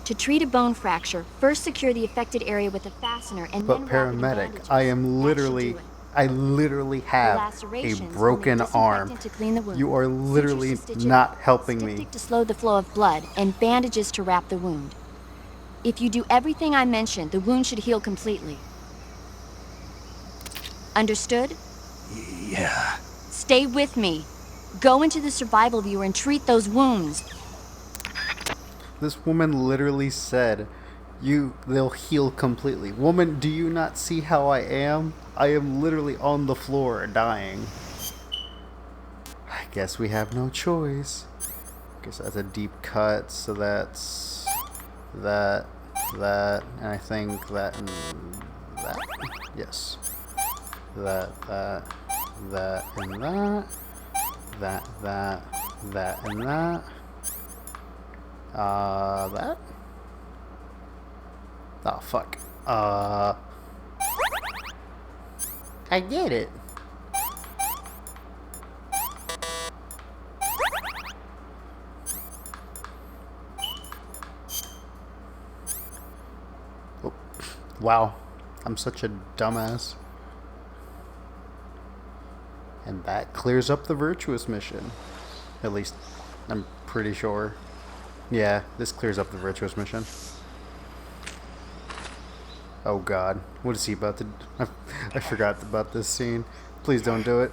To treat a bone fracture, first secure the affected area with a fastener and But then wrap it in paramedic, bandages. I am That should literally, do it. I literally The have a lacerations, broken only arm. disinfectant to clean the wound. You are Sutures literally to stitch it not up, helping styptic me. to slow the flow of blood, and bandages to wrap the wound. If you do everything I mentioned, the wound should heal completely. Understood? Yeah. Stay with me. Go into the survival viewer and treat those wounds. This woman literally said, they'll heal completely. Woman, do you not see how I am? I am literally on the floor dying. I guess we have no choice. Guess that's a deep cut, so that's that, and I think that and that. Yes. That, and that. That, that and that. That? Oh, fuck. I get it. Oh, wow. I'm such a dumbass. And that clears up the Virtuous Mission. At least, I'm pretty sure. Yeah, this clears up the Virtuous Mission. Oh god, what is he about to do? I forgot about this scene. Please don't do it.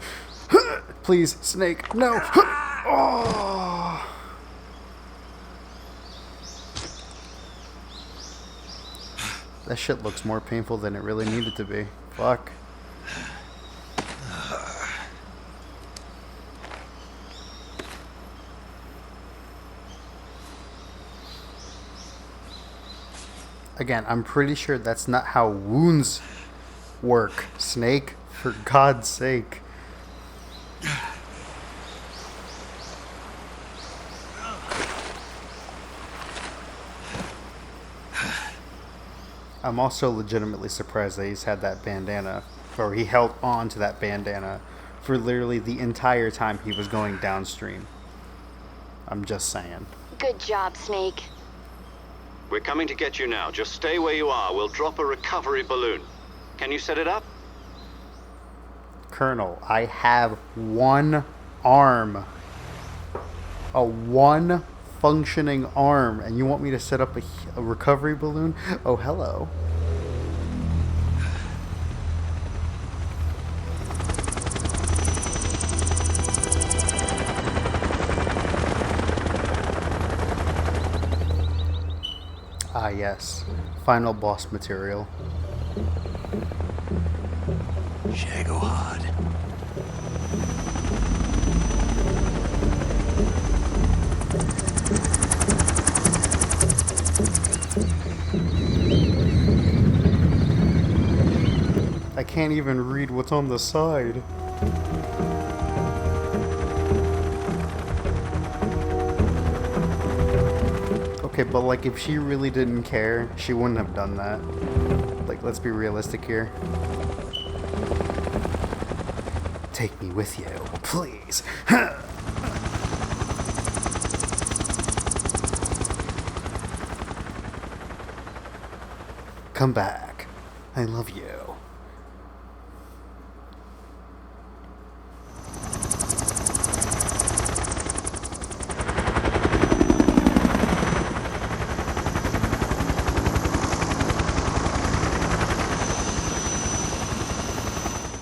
Please, Snake, no! Oh! That shit looks more painful than it really needed to be. Fuck. Again, I'm pretty sure that's not how wounds work, Snake. For God's sake. I'm also legitimately surprised that he's had that bandana, or he held on to that bandana for literally the entire time he was going downstream. I'm just saying. Good job, Snake. We're coming to get you now. Just stay where you are. We'll drop a recovery balloon. Can you set it up? Colonel, I have one arm. A one functioning arm. And you want me to set up a recovery balloon? Oh, hello. Ah, yes. Final boss material. Shagohod. I can't even read what's on the side. Okay, but like if she really didn't care, she wouldn't have done that. Like, let's be realistic here. Take me with you, please. Come back. I love you.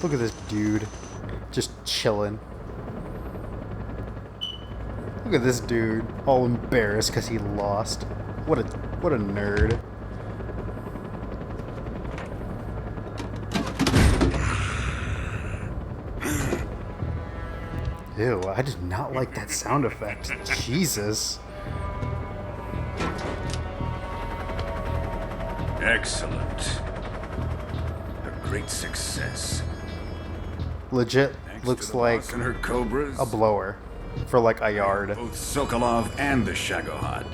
Look at this dude, just chilling. Look at this dude, all embarrassed because he lost. What a nerd. Ew, I did not like that sound effect. Jesus. Excellent. A great success. Legit looks like and her cobras, a blower for like a yard. both Sokolov and the Shagohod.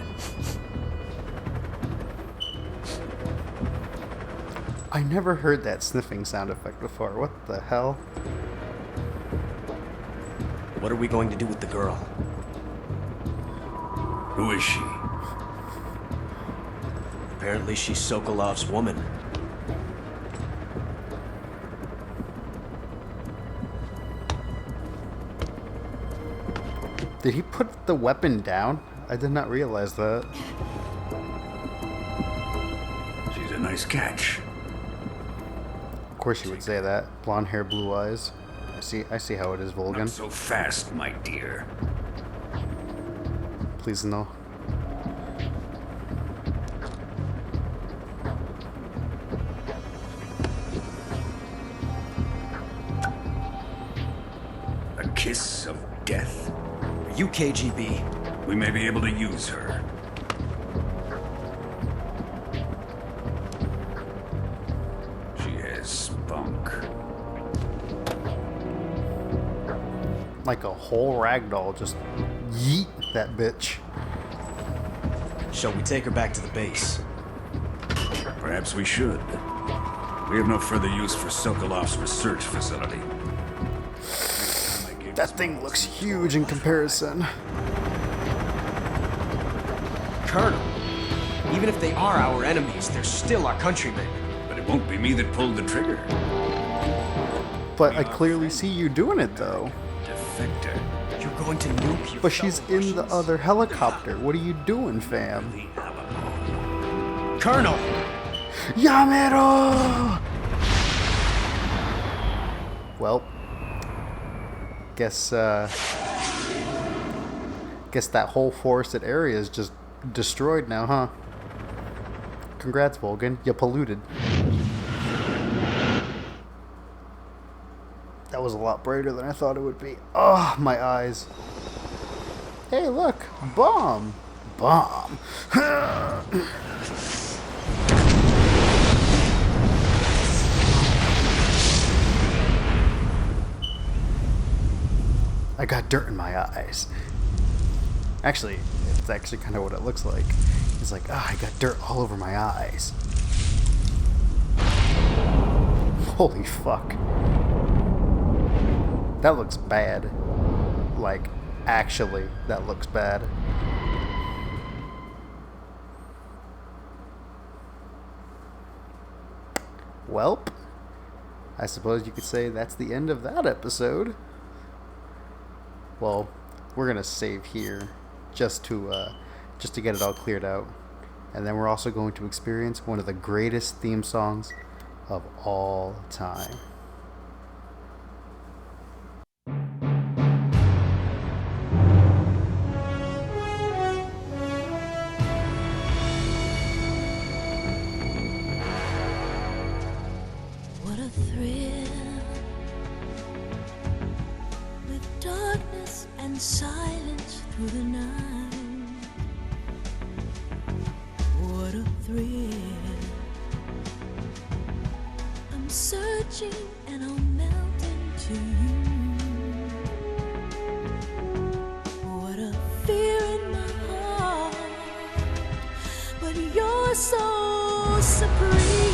I never heard that sniffing sound effect before. What the hell? What are we going to do with the girl? Who is she? Apparently she's Sokolov's woman. Did he put the weapon down? I did not realize that. She's a nice catch. Of course you would say that. Blonde hair, blue eyes. I see how it is, Volgan. Not so fast, my dear. Please no. A kiss of death. Are you KGB? We may be able to use her. She has spunk. Like a whole ragdoll just that bitch. Shall we take her back to the base? Perhaps we should. We have no further use for Sokolov's research facility. That thing looks huge in comparison. Colonel, even if they are our enemies, they're still our countrymen. But it won't be me that pulled the trigger. But I clearly see you doing it, though. Defector. You're going to nuke your But she's fellow in the Russians? other helicopter. What are you doing, fam? Colonel! Yamero! Well, guess that whole forested area is just destroyed now, huh? Congrats, Volgan. You polluted. That was a lot brighter than I thought it would be. Oh, my eyes. Hey, look. Bomb. Bomb. I got dirt in my eyes. Actually, it's actually kind of what it looks like. It's like, I got dirt all over my eyes. Holy fuck. That looks bad. Like, actually, that looks bad. Welp, I suppose you could say that's the end of that episode. Well, we're gonna save here just to get it all cleared out, and then we're also going to experience one of the greatest theme songs of all time. What a thrill, with darkness and silence through the night. What a thrill, I'm searching and I'll melt into you. What a fear in my heart, but you're so supreme.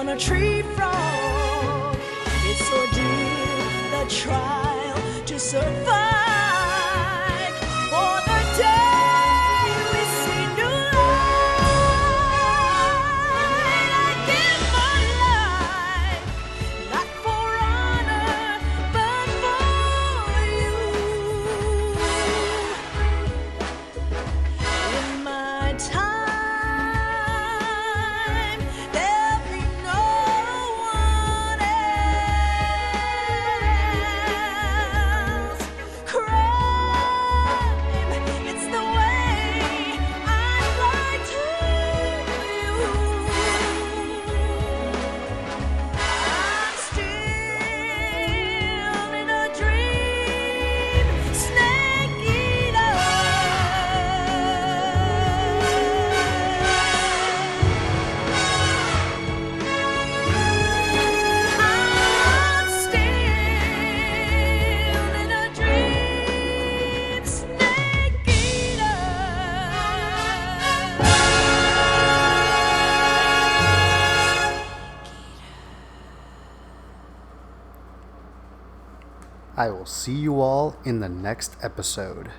A tree frog, it's ordeal, the trial to survive. For the day we see new light, I give my life, not for honor, but for you. In my time, there'll be no one else. Crime, it's the way I fly to you. I'm still in a dream, snake eater. I'm still in a dream, snake eater. I will see you all in the next episode.